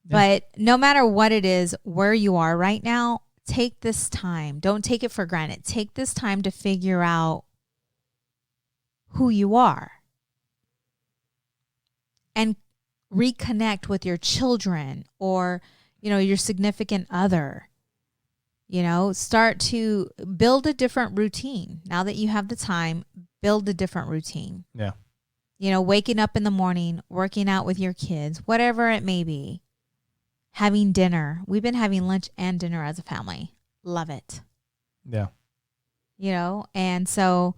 But no matter what it is, where you are right now, take this time. Don't take it for granted. Take this time to figure out who you are and reconnect with your children or, you know, your significant other. You know, start to build a different routine. Now that you have the time, build a different routine. Yeah. You know, waking up in the morning, working out with your kids, whatever it may be. Having dinner. We've been having lunch and dinner as a family. Love it. Yeah. You know, and so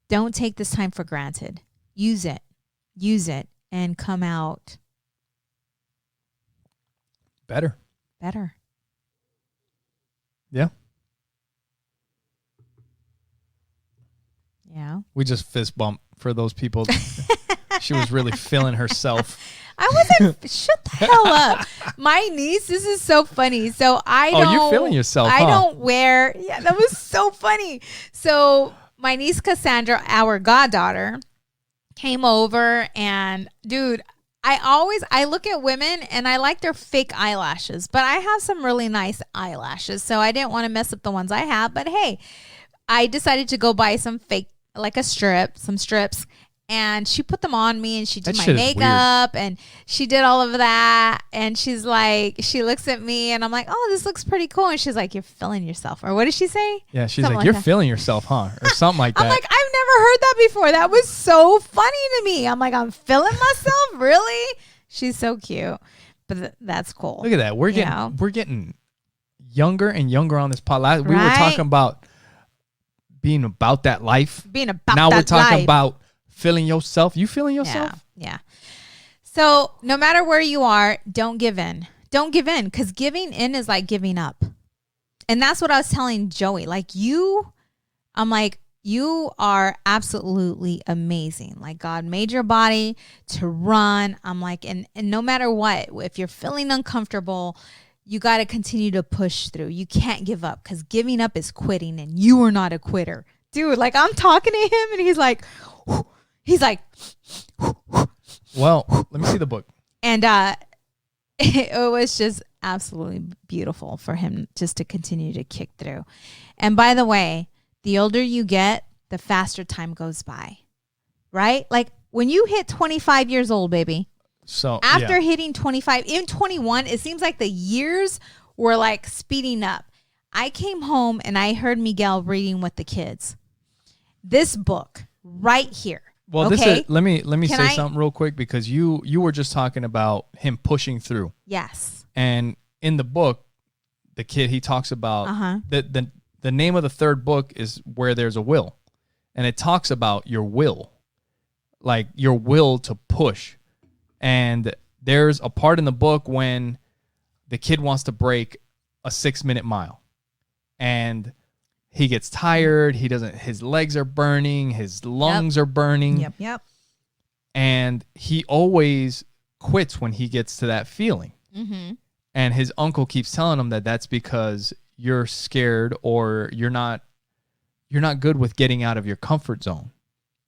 don't take this time for granted. Use it and come out better. Yeah. Yeah. We just fist bump for those people. She was really feeling herself. I wasn't. Shut the hell up. My niece, this is so funny. So you're feeling yourself, I don't wear. Yeah, that was so funny. So my niece Cassandra, our goddaughter, came over and dude, I look at women and I like their fake eyelashes, but I have some really nice eyelashes. So I didn't want to mess up the ones I have. But hey, I decided to go buy some fake, like some strips. And she put them on me and she did my makeup and she did all of that. And she's like, she looks at me and I'm like, oh, this looks pretty cool. And she's like, you're feeling yourself. Or what did she say? Yeah, she's like, you're feeling yourself, huh? Or something like that. I'm like, I've never heard that before. That was so funny to me. I'm like, I'm feeling myself? Really? She's so cute. But that's cool. Look at that. We're getting younger and younger on this pod. We were talking about being about that life. Now we're talking about feeling yourself. You feeling yourself? Yeah. So no matter where you are, don't give in. Don't give in, because giving in is like giving up. And that's what I was telling Joey. Like I'm like, you are absolutely amazing. Like God made your body to run. I'm like, and no matter what, if you're feeling uncomfortable, you got to continue to push through. You can't give up, because giving up is quitting, and you are not a quitter. Dude, like I'm talking to him and he's like, well, let me see the book. And it was just absolutely beautiful for him just to continue to kick through. And by the way, the older you get, the faster time goes by, right? Like when you hit 25 years old, baby, so after hitting 25, even 21, it seems like the years were like speeding up. I came home and I heard Miguel reading with the kids. This book right here. Well, okay? let me say something real quick, because you were just talking about him pushing through. Yes. And in the book, the kid, he talks about the name of the third book is Where There's a Will. And it talks about your will, like your will to push. And there's a part in the book when the kid wants to break a 6-minute mile. And he gets tired. His legs are burning. His lungs are burning. Yep. And he always quits when he gets to that feeling. Mm-hmm. And his uncle keeps telling him that that's because you're scared, or you're not good with getting out of your comfort zone.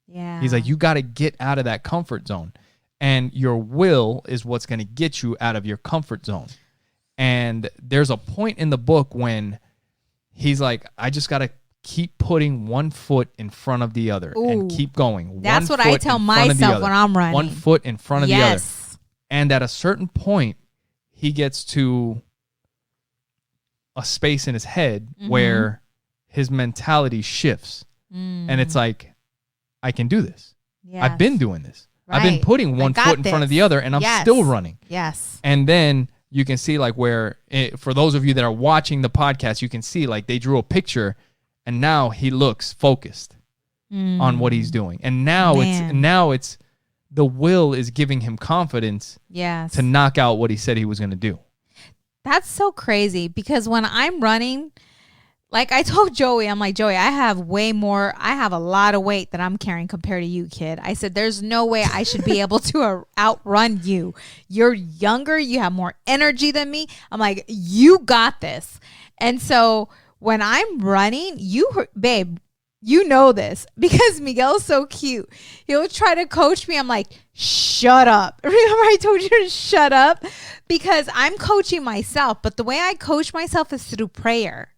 Yeah. He's like, you got to get out of that comfort zone. And your will is what's going to get you out of your comfort zone. And there's a point in the book when he's like, I just got to keep putting one foot in front of the other and keep going. That's what I tell myself when I'm running. 1 foot in front of the other. And at a certain point, he gets to a space in his head where his mentality shifts. And it's like, I can do this. Yes. I've been doing this. Right. I've been putting one foot in front of the other, and I'm still running. Yes. And then you can see like where, for those of you that are watching the podcast, you can see like they drew a picture, and now he looks focused on what he's doing. And now it's the will is giving him confidence to knock out what he said he was going to do. That's so crazy, because when I'm running, like I told Joey, I'm like, Joey, I have a lot of weight that I'm carrying compared to you, kid. I said, there's no way I should be able to outrun you. You're younger. You have more energy than me. I'm like, you got this. And so when I'm running, babe, you know this, because Miguel's so cute. He'll try to coach me. I'm like, shut up. Remember I told you to shut up? Because I'm coaching myself. But the way I coach myself is through prayer.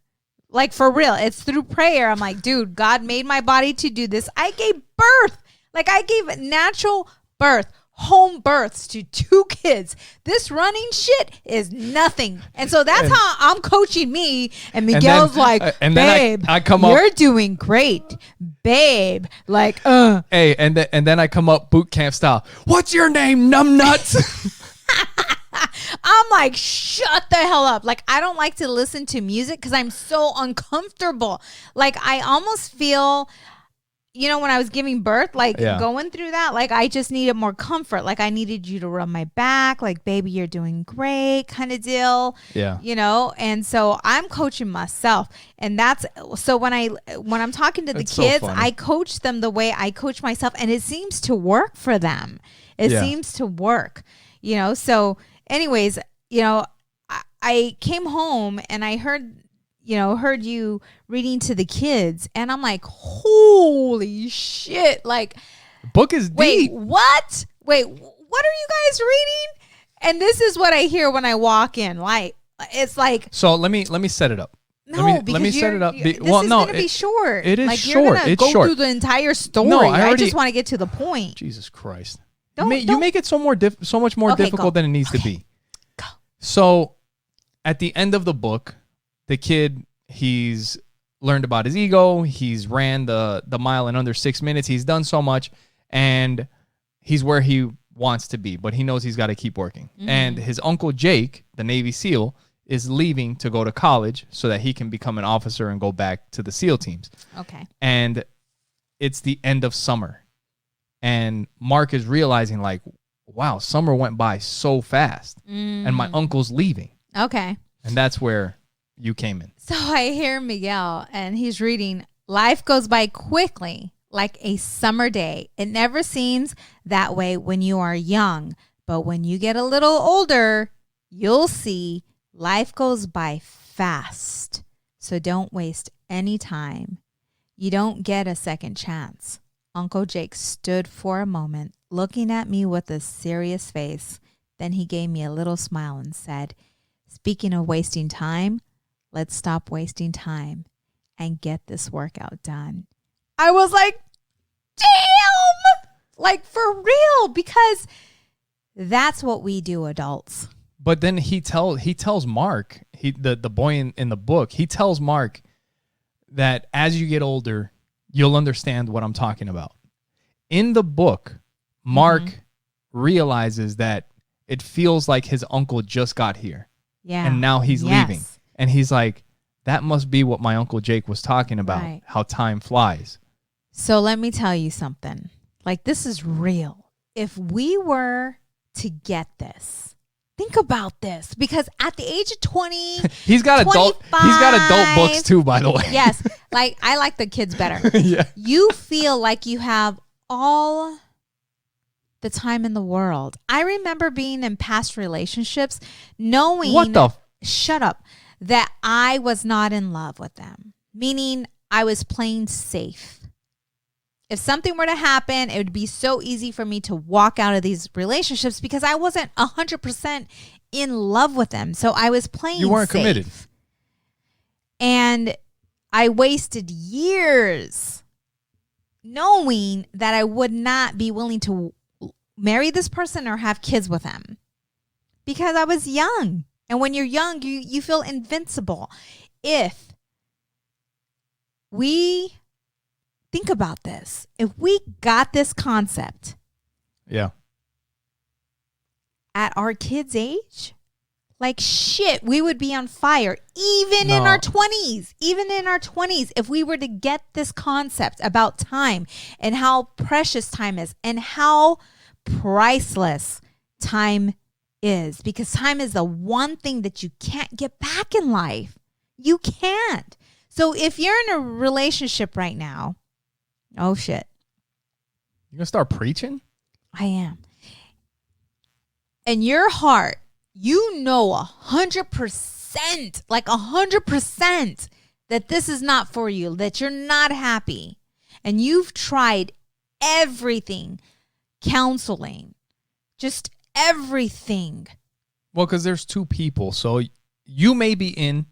Like, for real, it's through prayer. I'm like, dude, God made my body to do this. I gave birth. Like, I gave natural birth, home births to 2 kids. This running shit is nothing. And so that's how I'm coaching me. And Miguel's babe, I come you're doing great. Babe, like, Hey, and then I come up boot camp style. What's your name, numbnuts? I'm like, shut the hell up. Like, I don't like to listen to music because I'm so uncomfortable. Like, I almost feel, when I was giving birth, like going through that, like I just needed more comfort. Like, I needed you to rub my back. Like, baby, you're doing great kind of deal. Yeah. And so I'm coaching myself. And so when I'm talking to the kids, I coach them the way I coach myself. And it seems to work for them. It seems to work, so anyways, I came home and I heard you reading to the kids, and I'm like, holy shit. Like, the book is deep. Wait, what are you guys reading? And this is what I hear when I walk in. Like, it's like, so let me set it up. No, let me set it up. This is going to be short. It is like, short. You're going to go through the entire story. No, I just want to get to the point. Jesus Christ. You make it so much more difficult than it needs to be. Go. So at the end of the book, the kid, he's learned about his ego. He's ran the mile in under 6 minutes. He's done so much, and he's where he wants to be, but he knows he's got to keep working. Mm-hmm. And his uncle Jake, the Navy SEAL, is leaving to go to college so that he can become an officer and go back to the SEAL teams. Okay. And it's the end of summer. And Mark is realizing, like, wow, summer went by so fast. And my uncle's leaving. Okay. And that's where you came in. So I hear Miguel, and he's reading, life goes by quickly like a summer day. It never seems that way when you are young. But when you get a little older, you'll see life goes by fast. So don't waste any time. You don't get a second chance. Uncle Jake stood for a moment, looking at me with a serious face. Then he gave me a little smile and said, Speaking of wasting time, let's stop wasting time and get this workout done. I was like, damn, like for real, because that's what we do, adults. But then he tells Mark, the boy in the book, he tells Mark that as you get older, you'll understand what I'm talking about. In the book, Mark realizes that it feels like his uncle just got here. Yeah. And now he's leaving. And he's like, that must be what my Uncle Jake was talking about, right. How time flies. So let me tell you something. Like, this is real. If we were to get this, think about this, because at the age of 20, he's got adult books too, by the way. Yes. Like, I like the kids better. Yeah. You feel like you have all the time in the world. I remember being in past relationships knowing shut up, that I was not in love with them, meaning I was playing safe. If something were to happen, it would be so easy for me to walk out of these relationships because I wasn't 100% in love with them. So I was playing safe. You weren't committed. And I wasted years knowing that I would not be willing to marry this person or have kids with him because I was young. And when you're young, you feel invincible. If we think about this, if we got this concept at our kids' age, like shit, we would be on fire in our 20s. Even in our 20s, if we were to get this concept about time and how precious time is and how priceless time is, because time is the one thing that you can't get back in life. You can't. So if you're in a relationship right now, oh shit. You're going to start preaching? I am. In your heart, you know 100%, like 100% that this is not for you, that you're not happy. And you've tried everything. Counseling, just everything. Well, because there's two people, so you may be in,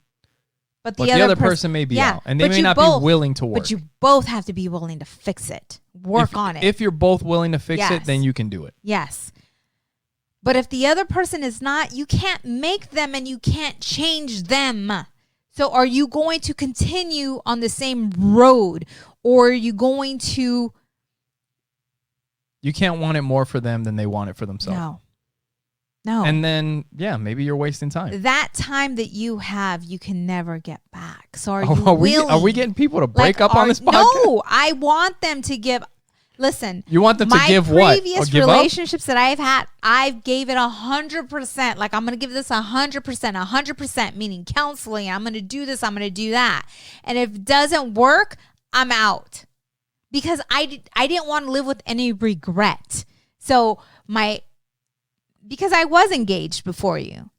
but the other person may be out, and they may not be willing to work. But you both have to be willing to fix it, work on it. If you're both willing to fix it, then you can do it. Yes. But if the other person is not, you can't make them and you can't change them. So are you going to continue on the same road, or are you going to... You can't want it more for them than they want it for themselves. No. And then, maybe you're wasting time. That time that you have, you can never get back. So are we getting people to break up on this podcast? No, I want them to give. Listen. You want them to give what? My previous relationships that I've had, I gave it 100%. Like, I'm going to give this 100%, meaning counseling. I'm going to do this. I'm going to do that. And if it doesn't work, I'm out. Because I didn't want to live with any regret. So because I was engaged before you.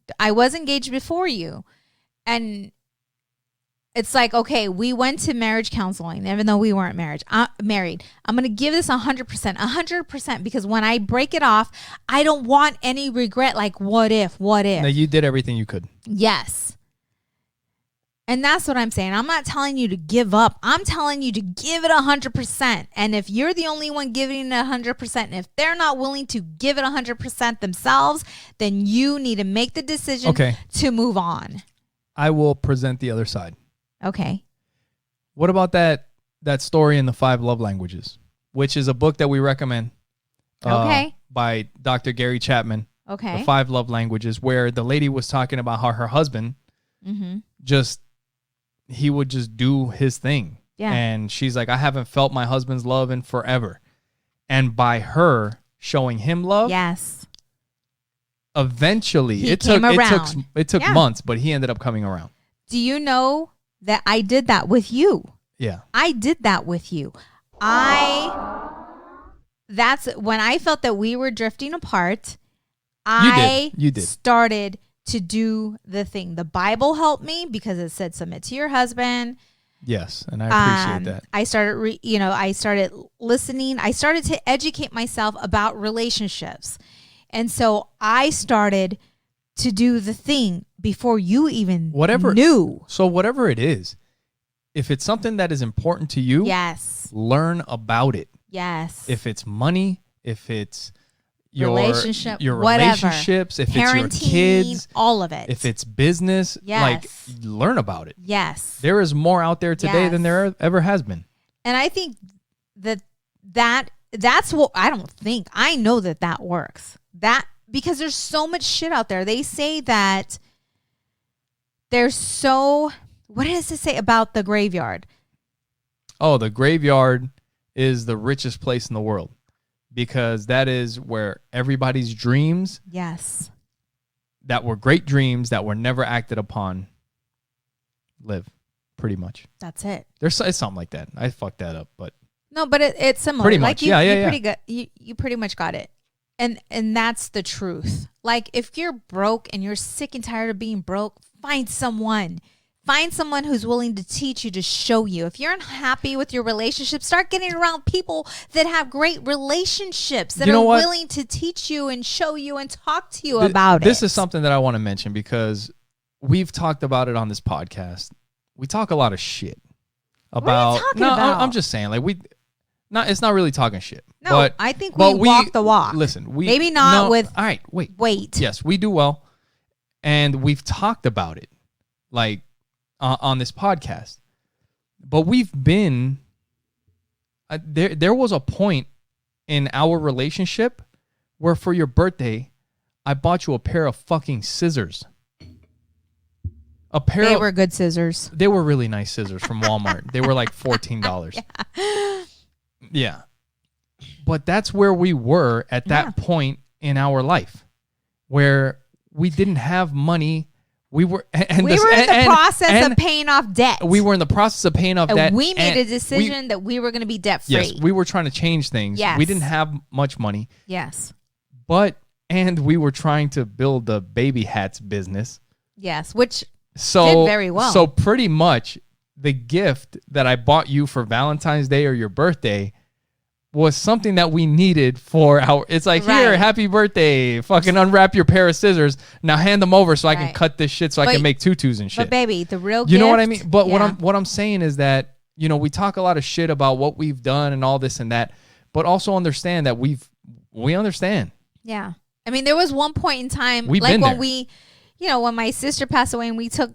And it's like, okay, we went to marriage counseling, even though we weren't married. I'm going to give this 100%, because when I break it off, I don't want any regret. Like, what if? No, you did everything you could. Yes. And that's what I'm saying. I'm not telling you to give up. I'm telling you to give it 100%. And if you're the only one giving it 100%, and if they're not willing to give it 100% themselves, then you need to make the decision to move on. I will present the other side. Okay. What about that story in the 5 Love Languages, which is a book that we recommend by Dr. Gary Chapman. Okay. The 5 Love Languages, where the lady was talking about how her husband he would just do his thing. Yeah. And she's like, I haven't felt my husband's love in forever. And by her showing him love, eventually it took months, but he ended up coming around. Do you know that I did that with you? Yeah. I did that with you. That's when I felt that we were drifting apart. You did. Started to do the thing. The Bible helped me because it said submit to your husband. Yes, and I appreciate that. I started, I started listening. I started to educate myself about relationships. And so I started to do the thing. before you even whatever knew. So whatever it is, if it's something that is important to you, yes, learn about it. Yes. If it's money, if it's your relationships, if parenting, it's your kids, all of it. if it's business, like learn about it. Yes. There is more out there today than there ever has been. And I think that's what I know that works. Because there's so much shit out there. They say that what does it say about the graveyard? Oh, the graveyard is the richest place in the world because that is where everybody's dreams, that were great dreams that were never acted upon, live, pretty much. That's it. It's something like that. I fucked that up, but no, but it's similar. Pretty much, you're pretty good. You pretty much got it, and that's the truth. Like if you're broke and you're sick and tired of being broke, find someone. Find someone who's willing to teach you, to show you. If you're unhappy with your relationship, start getting around people that have great relationships, that are willing to teach you and show you and talk to you about it. This is something that I want to mention because we've talked about it on this podcast. We talk a lot of shit about. What are you talking about? I'm just saying, like it's not really talking shit. No, but, I think we walk the walk. Listen, maybe not with. All right, wait. Yes, we do well, and we've talked about it, like. On this podcast, but we've been there was a point in our relationship where for your birthday I bought you a pair of fucking scissors. They were good scissors. They were really nice scissors from Walmart. They were like $14. Yeah. But that's where we were at that point in our life where we didn't have money. We were in the process of paying off debt. We were in the process of paying off debt. We made a decision that we were going to be debt free. Yes, we were trying to change things. Yes. We didn't have much money. Yes. And we were trying to build the baby hats business. Yes, which did very well. So pretty much the gift that I bought you for Valentine's Day or your birthday was something that we needed for our. It's like, here, happy birthday. Fucking unwrap your pair of scissors. Now hand them over so I can cut this shit so I can make tutus and shit. But baby, the real gift. You know what I mean? But what I'm saying is that, we talk a lot of shit about what we've done and all this and that, but also understand that we understand. Yeah. I mean, there was one point in time, when when my sister passed away and we took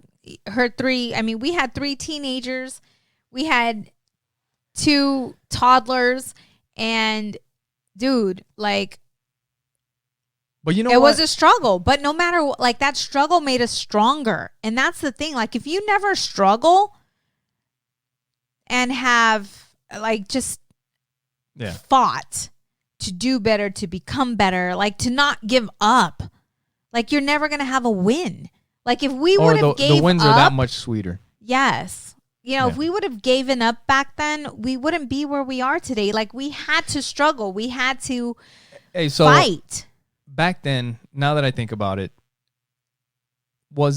her we had 3 teenagers. We had 2 toddlers. And dude, like, but it was a struggle, but no matter what, like that struggle made us stronger. And that's the thing. Like if you never struggle and have like just fought to do better, to become better, like to not give up, like you're never going to have a win. Like if we would have gave up, the wins are that much sweeter. Yes. If we would have given up back then, we wouldn't be where we are today. Like we had to struggle. We had to fight. Back then, now that I think about it, what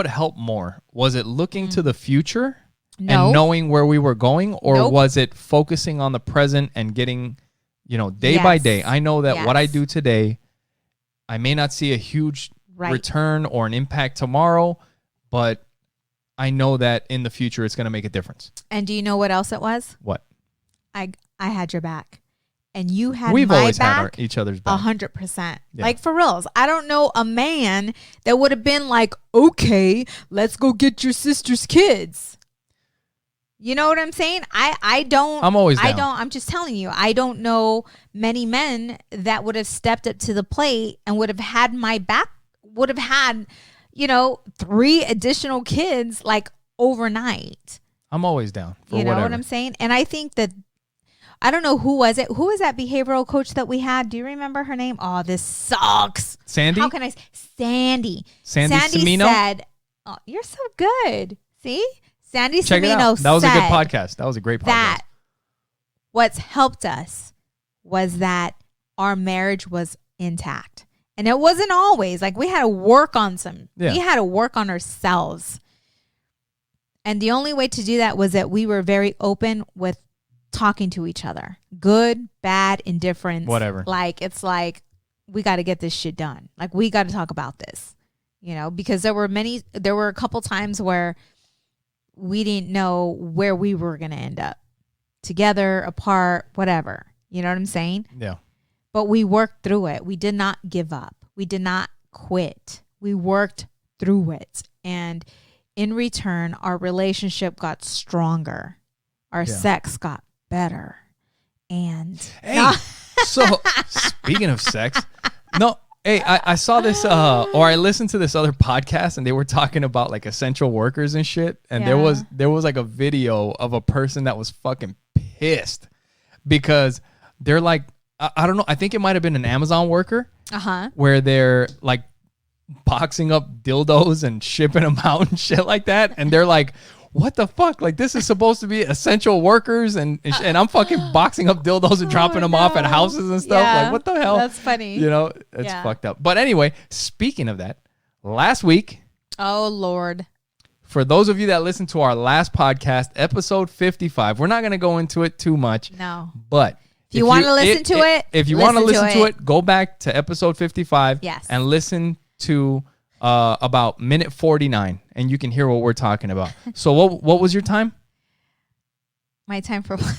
helped more? Was it looking to the future and knowing where we were going? Or was it focusing on the present and getting, day by day? I know that what I do today, I may not see a huge return or an impact tomorrow, but I know that in the future it's going to make a difference. And do you know what else it was? What? I had your back. And you had We've my always back. had each other's back. 100%. Yeah. Like for reals. I don't know a man that would have been like, okay, let's go get your sister's kids. You know what I'm saying? I don't. I'm always down. I'm just telling you. I don't know many men that would have stepped up to the plate and would have had my back, would have had 3 additional kids like overnight. I'm always down for whatever. whatever. What I'm saying? And I think that, I don't know who was it. Who was that behavioral coach that we had? Do you remember her name? Oh, this sucks. Sandy? How can I? Sandy. Sandy Cimino? Said, oh, you're so good. See? Sandy Check Cimino it out. That was a good podcast. That was a great podcast. That what's helped us was that our marriage was intact. And it wasn't always. Like we had to work on we had to work on ourselves. And the only way to do that was that we were very open with talking to each other. Good, bad, indifference. Whatever. Like, it's like, we got to get this shit done. Like, we got to talk about this. you know, because there were a couple times where we didn't know where we were going to end up, together, apart, whatever. You know what I'm saying? Yeah. But we worked through it. We did not give up. We did not quit. We worked through it. And in return, our relationship got stronger. Our sex got better. And hey, so speaking of sex, I saw this or I listened to this other podcast and they were talking about like essential workers and shit. And there was like a video of a person that was fucking pissed because they're like, I don't know. I think it might have been an Amazon worker where they're like boxing up dildos and shipping them out and shit like that. And they're like, what the fuck? Like, this is supposed to be essential workers and I'm fucking boxing up dildos and dropping them off at houses and stuff. Yeah, like, what the hell? That's funny. You know, it's fucked up. But anyway, speaking of that, last week. Oh, Lord. For those of you that listened to our last podcast, episode 55, we're not going to go into it too much. No. But if you want to listen to it, if you want to listen to it, go back to episode 55 and listen to about minute 49 and you can hear what we're talking about. So what was your time? My time for what?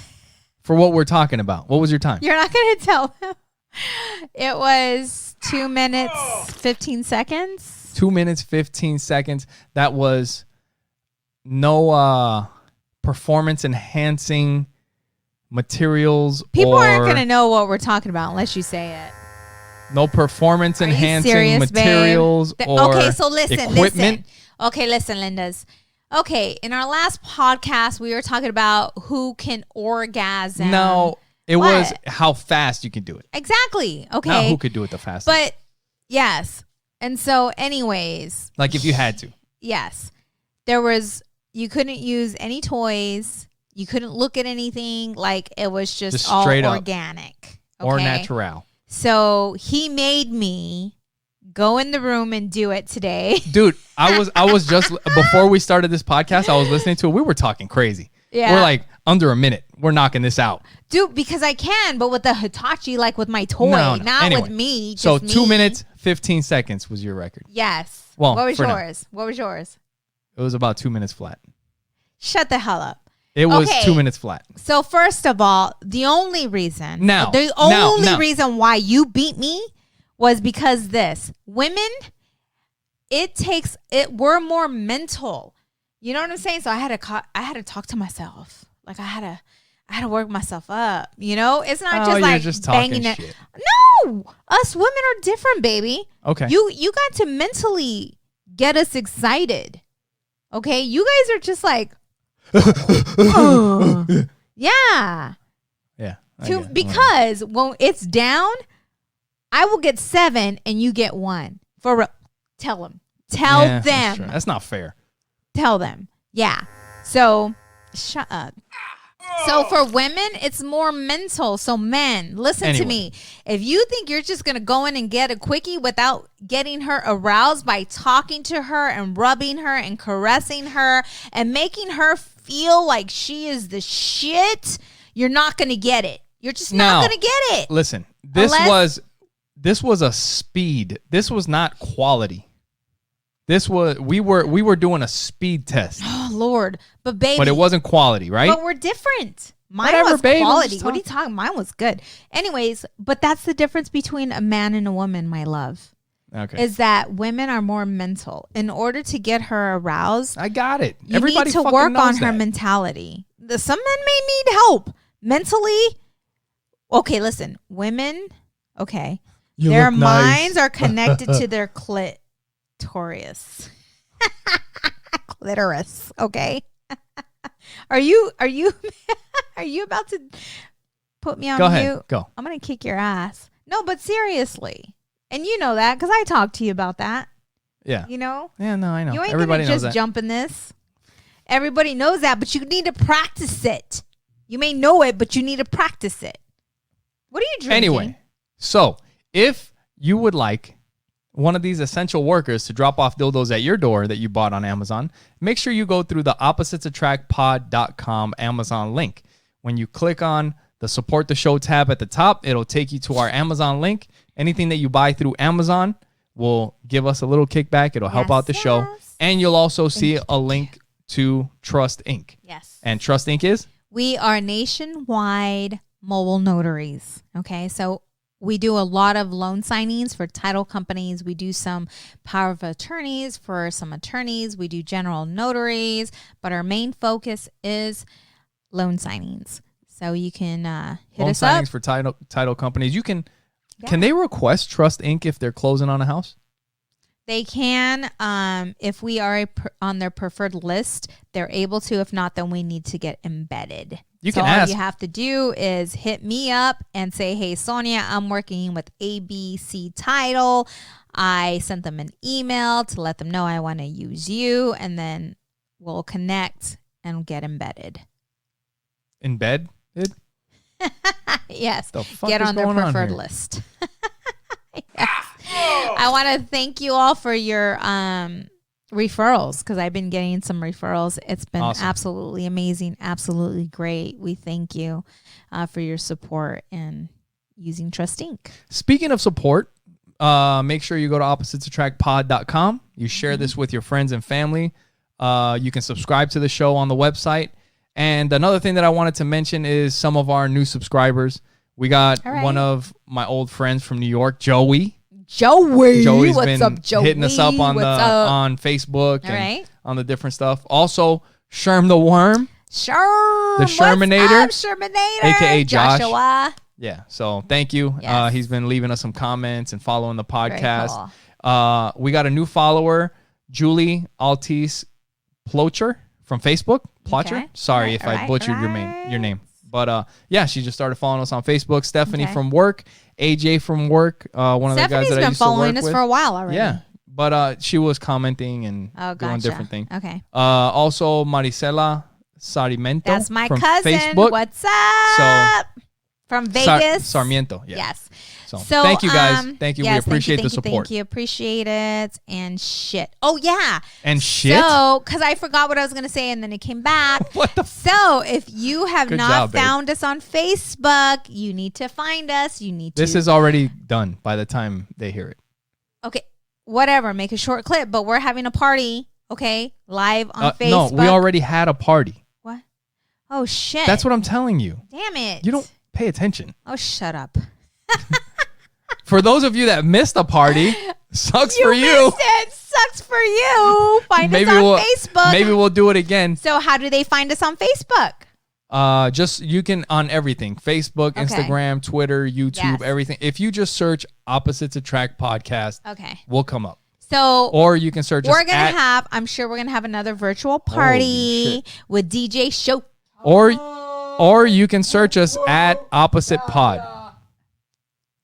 For what we're talking about. What was your time? You're not going to tell them. It was 2 minutes, 15 seconds. 2 minutes, 15 seconds. That was no performance enhancing materials. People aren't going to know what we're talking about unless you say it. No performance enhancing serious, materials or okay, so listen. equipment. Okay, listen, Lindas. Okay, in our last podcast, we were talking about who can orgasm. No, it was how fast you can do it. Exactly. Okay. Not who could do it the fastest. But yes. And so anyways. Like if you had to. Yes. You couldn't use any toys. You couldn't look at anything. Like it was just all organic. Okay? Or natural. So he made me go in the room and do it today. Dude, I was just, before we started this podcast, I was listening to it. We were talking crazy. Yeah. We're like, under a minute. We're knocking this out. Dude, because I can, but with the Hitachi, like with my toy, not with me. So 2 minutes, 15 seconds was your record. Yes. Well, what was yours? What was yours? It was about 2 minutes flat. Shut the hell up. It was 2 minutes flat. So first of all, the only reason why you beat me was because women, we're more mental. You know what I'm saying? So I had to talk to myself. Like I had to work myself up. You know, it's not just banging it. No, us women are different, baby. Okay. You got to mentally get us excited. Okay, you guys are just like. Yeah. Because when it's down, I will get 7 and you get 1. For real. Tell them. That's not fair. Tell them. Yeah. So shut up. So for women, it's more mental. So men, listen to me. If you think you're just going to go in and get a quickie without getting her aroused by talking to her and rubbing her and caressing her and making her feel like she is the shit, you're not going to get it. You're just not going to get it. Listen, this was a speed. This was not quality. We were doing a speed test. Oh Lord, but it wasn't quality, right? But we're different. Mine was quality. What are you talking? Mine was good. Anyways, but that's the difference between a man and a woman, my love. Okay. Is that women are more mental. In order to get her aroused, I got it. Everybody need to work on her mentality. Some men may need help mentally. Okay, listen, women. Okay, their minds are connected to their clitoris. Clitoris. Okay. Are you about to put me on mute? Go ahead. Go. I'm gonna kick your ass. No, but seriously, and you know that because I talked to you about that. Yeah. You know. Yeah. No, I know. You ain't Everybody gonna knows just that. jump in this. Everybody knows that, but you need to practice it. You may know it, but you need to practice it. What are you drinking? Anyway, so if you would like one of these essential workers to drop off dildos at your door that you bought on Amazon, make sure you go through the oppositesattractpod.com Amazon link. When you click on the support the show tab at the top, it'll take you to our Amazon link. Anything that you buy through Amazon will give us a little kickback. It'll help out the show. And you'll also see a link to Trust Inc. Yes. And Trust Inc. is? We are nationwide mobile notaries. Okay. So we do a lot of loan signings for title companies. We do some power of attorneys for some attorneys. We do general notaries, but our main focus is loan signings. So you can hit us up. Loan signings for title companies. You can. Yeah. Can they request Trust Inc. if they're closing on a house? They can. If we are on their preferred list, they're able to. If not, then we need to get embedded. You can ask. All you have to do is hit me up and say, hey, Sonja, I'm working with ABC Title. I sent them an email to let them know I want to use you, and then we'll connect and get embedded. Embed? Yes. Get on their preferred list. Yes. I want to thank you all for your referrals, because I've been getting some referrals. It's been absolutely amazing, absolutely great. We thank you for your support and using Trust Inc. Speaking of support, make sure you go to oppositesattractpod.com. You share this with your friends and family. You can subscribe to the show on the website. And another thing that I wanted to mention is some of our new subscribers. We got one of my old friends from New York, Joey. Joey's what's been up, Joey? Hitting us up on on Facebook and on the different stuff. Also, Sherm the Worm. The Sherminator. Sherminator. AKA Joshua. Yeah, so thank you. Yes. He's been leaving us some comments and following the podcast. Cool. We got a new follower, Julie Altis Plocher from Facebook. Plocher? Okay. Sorry if I butchered your name. But yeah, she just started following us on Facebook. Stephanie from work, AJ from work, one of the guys that I used to work with. Stephanie's been following us for a while already. Yeah, but she was commenting and doing different things. Okay. Also, Maricela Sarmiento. That's my from cousin. Facebook. What's up? From Vegas. Sarmiento. Yeah. Yes. So thank you guys. Thank you. Yes, we appreciate the support. Thank you. Appreciate it. And shit. Oh, yeah. And shit? So, because I forgot what I was going to say and then it came back. What the So, if you have not found us on Facebook, you need to find us. This is already done by the time they hear it. Okay. Whatever. Make a short clip. But we're having a party. Okay. Live on Facebook. No, we already had a party. What? Oh, shit. That's what I'm telling you. Damn it. You don't pay attention. Oh, shut up. For those of you that missed the party, sucks for you. Missed it. Sucks for you. Find us on Facebook. Maybe we'll do it again. So how do they find us on Facebook? You can on everything. Facebook, Instagram, Twitter, YouTube, everything. If you just search Opposites Attract Podcast, we'll come up. So, or you can search I'm sure we're going to have another virtual party with DJ Show. Or you can search us at Opposite Pod.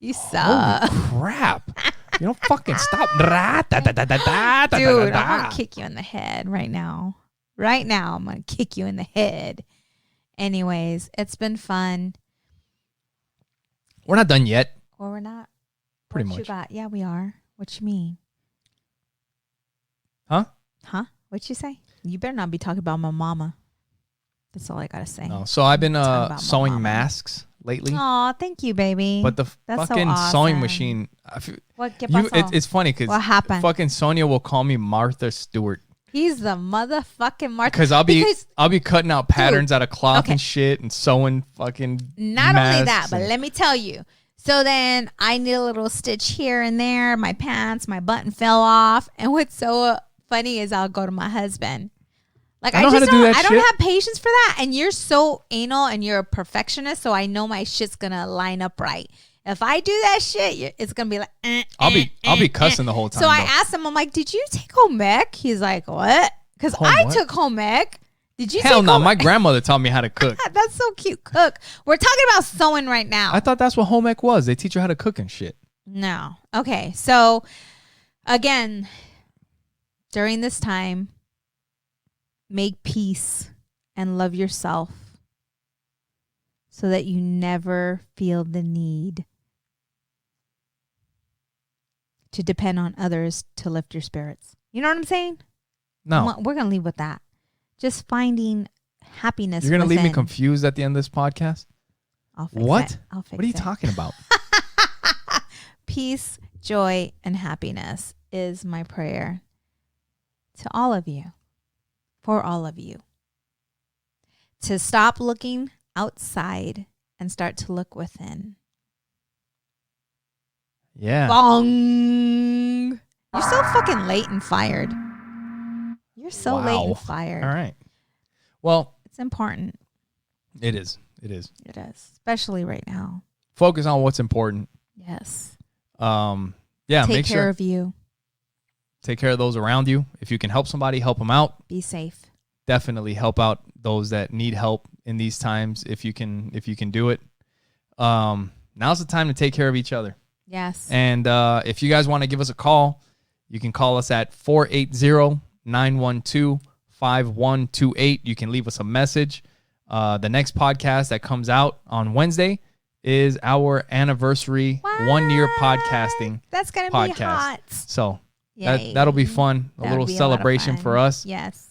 You suck. Holy crap. You don't fucking stop. Dude, I'm going to kick you in the head right now. Right now, I'm going to kick you in the head. Anyways, it's been fun. We're not done yet. Or we're not. Pretty much. You got? Yeah, we are. What you mean? Huh? What'd you say? You better not be talking about my mama. That's all I got to say. No. So I've been sewing masks lately. Oh, thank you, baby. But the fucking sewing machine. It's funny because what happened? Fucking Sonia will call me Martha Stewart. He's the motherfucking Martha. Because I'll be cutting out patterns out of cloth and shit and sewing fucking. Not only that, but let me tell you. So then I need a little stitch here and there. My pants, my button fell off. And what's so funny is I'll go to my husband. Like I don't have patience for that. And you're so anal and you're a perfectionist, so I know my shit's gonna line up right. If I do that shit, it's gonna be like. I'll be cussing the whole time. So I asked him, I'm like, "Did you take home ec?" He's like, "What?" Because I took home ec. Did you? Hell no! My grandmother taught me how to cook. That's so cute. Cook. We're talking about sewing right now. I thought that's what home ec was. They teach you how to cook and shit. No. Okay. So again, during this time, make peace and love yourself so that you never feel the need to depend on others to lift your spirits. You know what I'm saying? No. We're going to leave with that. Just finding happiness. You're going to leave me confused at the end of this podcast? I'll fix what? It. I'll fix What are you talking about? Peace joy, and happiness is my prayer to all of you, for all of you. To stop looking outside and start to look within. Yeah. Bong. You're so fucking late and fired. You're so late and fired. All right. Well, it's important. It is. It is. It is, especially right now. Focus on what's important. Yes. Yeah. Take care of you. Take care of those around you. If you can help somebody, help them out. Be safe. Definitely help out those that need help in these times. If you can do it. Now's the time to take care of each other. Yes. And if you guys want to give us a call, you can call us at 480-912-5128. You can leave us a message. The next podcast that comes out on Wednesday is our anniversary 1 year podcasting. That's going to be hot. So that'll be fun. A little celebration for us. Yes.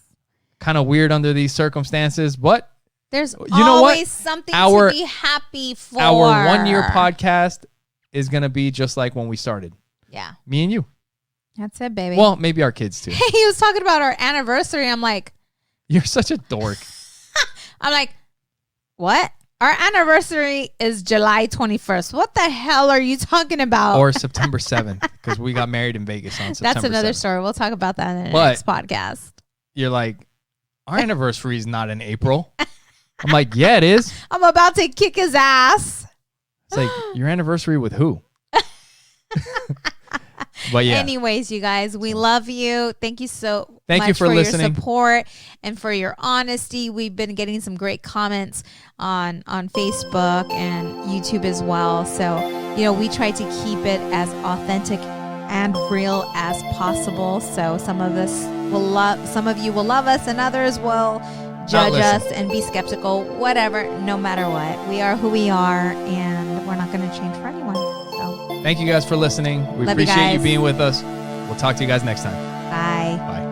Kind of weird under these circumstances, but there's always something to be happy for. Our 1 year podcast is going to be just like when we started. Yeah. Me and you. That's it, baby. Well, maybe our kids too. He was talking about our anniversary. I'm like, you're such a dork. I'm like, what? Our anniversary is July 21st. What the hell are you talking about? Or September 7th, because we got married in Vegas on September 7th. That's another story. We'll talk about that in the next podcast. You're like, our anniversary is not in April. I'm like, yeah, it is. I'm about to kick his ass. It's like, your anniversary with who? But yeah. Anyways, you guys, we love you. Thank you so much for listening. Your support and for your honesty. We've been getting some great comments on Facebook and YouTube as well. So, we try to keep it as authentic and real as possible. So some of you will love us and others will judge us and be skeptical, whatever, no matter what. We are who we are, and we're not going to change for anyone. So thank you guys for listening. We appreciate you being with us. We'll talk to you guys next time. Bye. Bye.